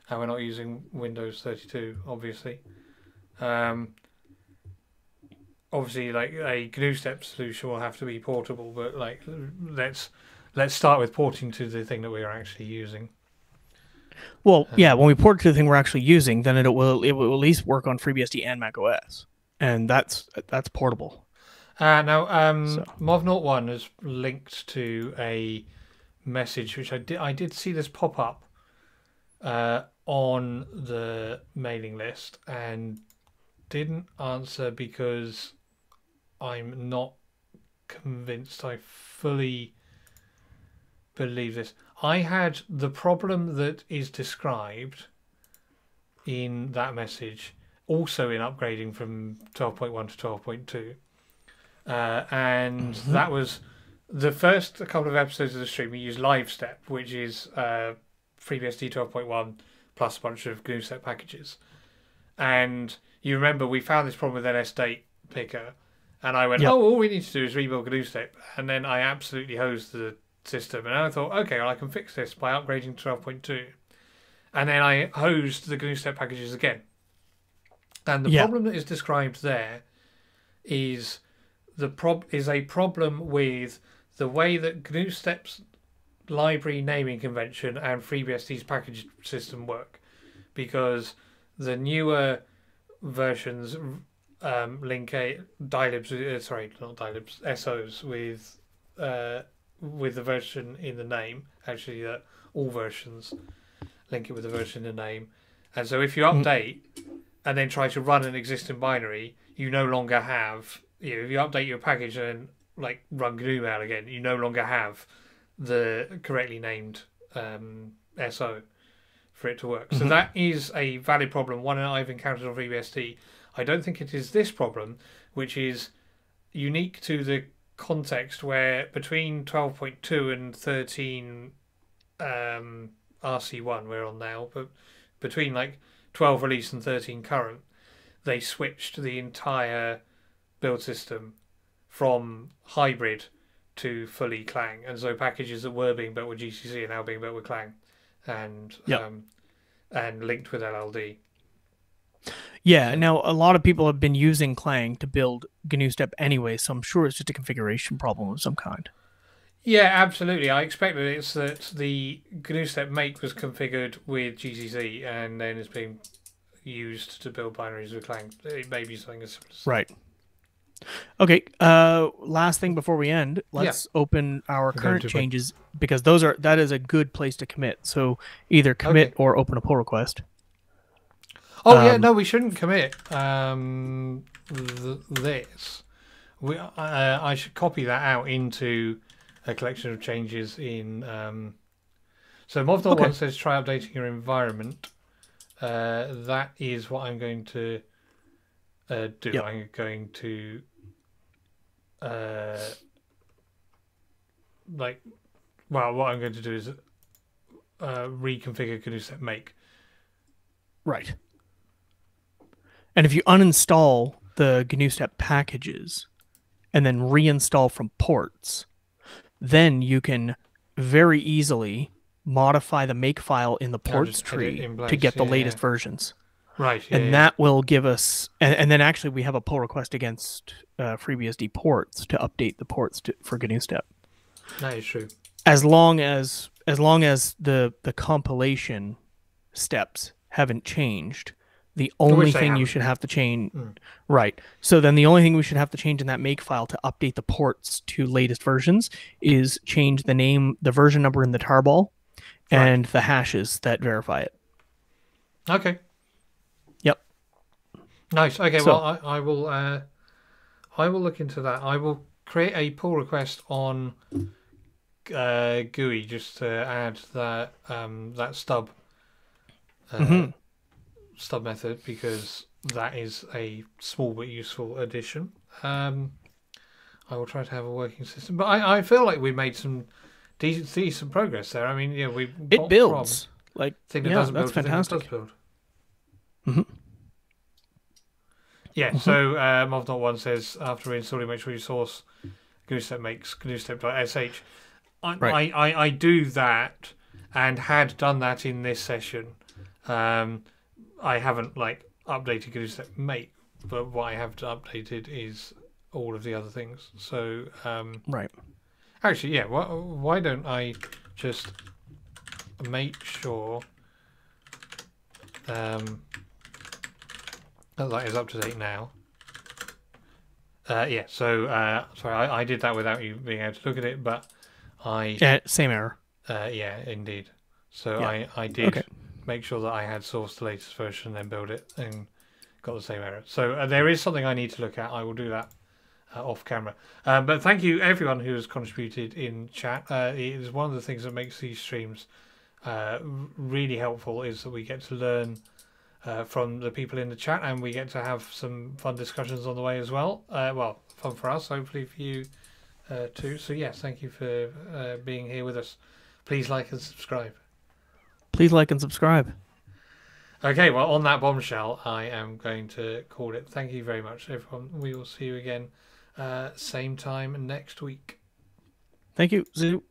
and we're not using Windows 32, obviously. Obviously, like a GNU step solution will have to be portable, but like let's start with porting to the thing that we are actually using. Well, yeah, when we port it to the thing we're actually using, then it will at least work on FreeBSD and Mac OS, and that's portable. Now, So Mov01 has linked to a message which I did see this pop up on the mailing list and didn't answer because I'm not convinced I fully believe this. I had the problem that is described in that message also in upgrading from 12.1 to 12.2. And that was the first couple of episodes of the stream. We used LiveStep, which is FreeBSD 12.1 plus a bunch of GNU step packages. And you remember we found this problem with NSDate picker, and I went, Yep. "Oh, all we need to do is rebuild GNU step," and then I absolutely hosed the system. And I thought, okay, well, I can fix this by upgrading to 12.2, and then I hosed the GNU step packages again. And the Yeah. problem that is described there is a problem with the way that GNU Step's library naming convention and FreeBSD's package system work, because the newer versions link a dilibs, sorry, not dilibs, SOs with the version in the name. Actually, all versions link it with the version in the name, and so if you update and then try to run an existing binary, you no longer have. If you update your package and like run GNU mail again, you no longer have the correctly named SO for it to work. So that is a valid problem, one that I've encountered on FreeBSD. I don't think it is this problem, which is unique to the context where between 12.2 and 13 RC1 we're on now, but between like 12 release and 13 current, they switched the entire build system from hybrid to fully Clang, and so packages that were being built with GCC are now being built with Clang, and and linked with LLD. Yeah. Now a lot of people have been using Clang to build GNU step anyway, so I'm sure it's just a configuration problem of some kind. Yeah, absolutely. I expect that it's that the GNU step make was configured with GCC and then is being used to build binaries with Clang. It may be something as simple as Right. Okay. Last thing before we end, let's open our current changes because that is a good place to commit. So either commit or open a pull request. Oh yeah, no, we shouldn't commit this. I should copy that out into a collection of changes in. So Mov.1 says try updating your environment. That is what I'm going to do. Yep. I'm going to what I'm going to do is reconfigure GNU step make. Right. And if you uninstall the GNU step packages and then reinstall from ports, then you can very easily modify the make file in the ports tree to get the latest versions. Right. Yeah, and that will give us, and then actually we have a pull request against FreeBSD ports to update the ports for GNU step. That is true. As long as the compilation steps haven't changed, the only thing you should have to change, right? So then the only thing we should have to change in that make file to update the ports to latest versions is change the name, the version number in the tarball, and the hashes that verify it. Okay. Yep. Nice. Okay. So, well, I will look into that. I will create a pull request on GUI just to add that that stub. Stub method, because that is a small but useful addition. I will try to have a working system, but I feel like we made some decent progress there. I mean, yeah, we It got from builds. Like, thing that yeah, doesn't that's build to thing that does fantastic. build. Hmm. Yeah, Hmm. so Mov.1 says after reinstalling, make sure you source GNU makes GNUstep.sh. Right. I do that and had done that in this session. I haven't like updated GNUstep make, but what I have updated is all of the other things. So Right. actually, yeah, why don't I just make sure that is up to date now. Yeah, so sorry, I did that without you being able to look at it, but I Yeah, same error. yeah, indeed. So Yeah. I did Okay. make sure that I had sourced the latest version, then build it, and got the same error. So there is something I need to look at. I will do that off camera. But thank you everyone who has contributed in chat. It is one of the things that makes these streams really helpful, is that we get to learn from the people in the chat, and we get to have some fun discussions on the way as well. Well, fun for us, hopefully for you too. So yes, thank you for being here with us. Please like and subscribe. Please like and subscribe. Okay, well, on that bombshell, I am going to call it. Thank you very much, everyone. We will see you again same time next week. Thank you, Zoo.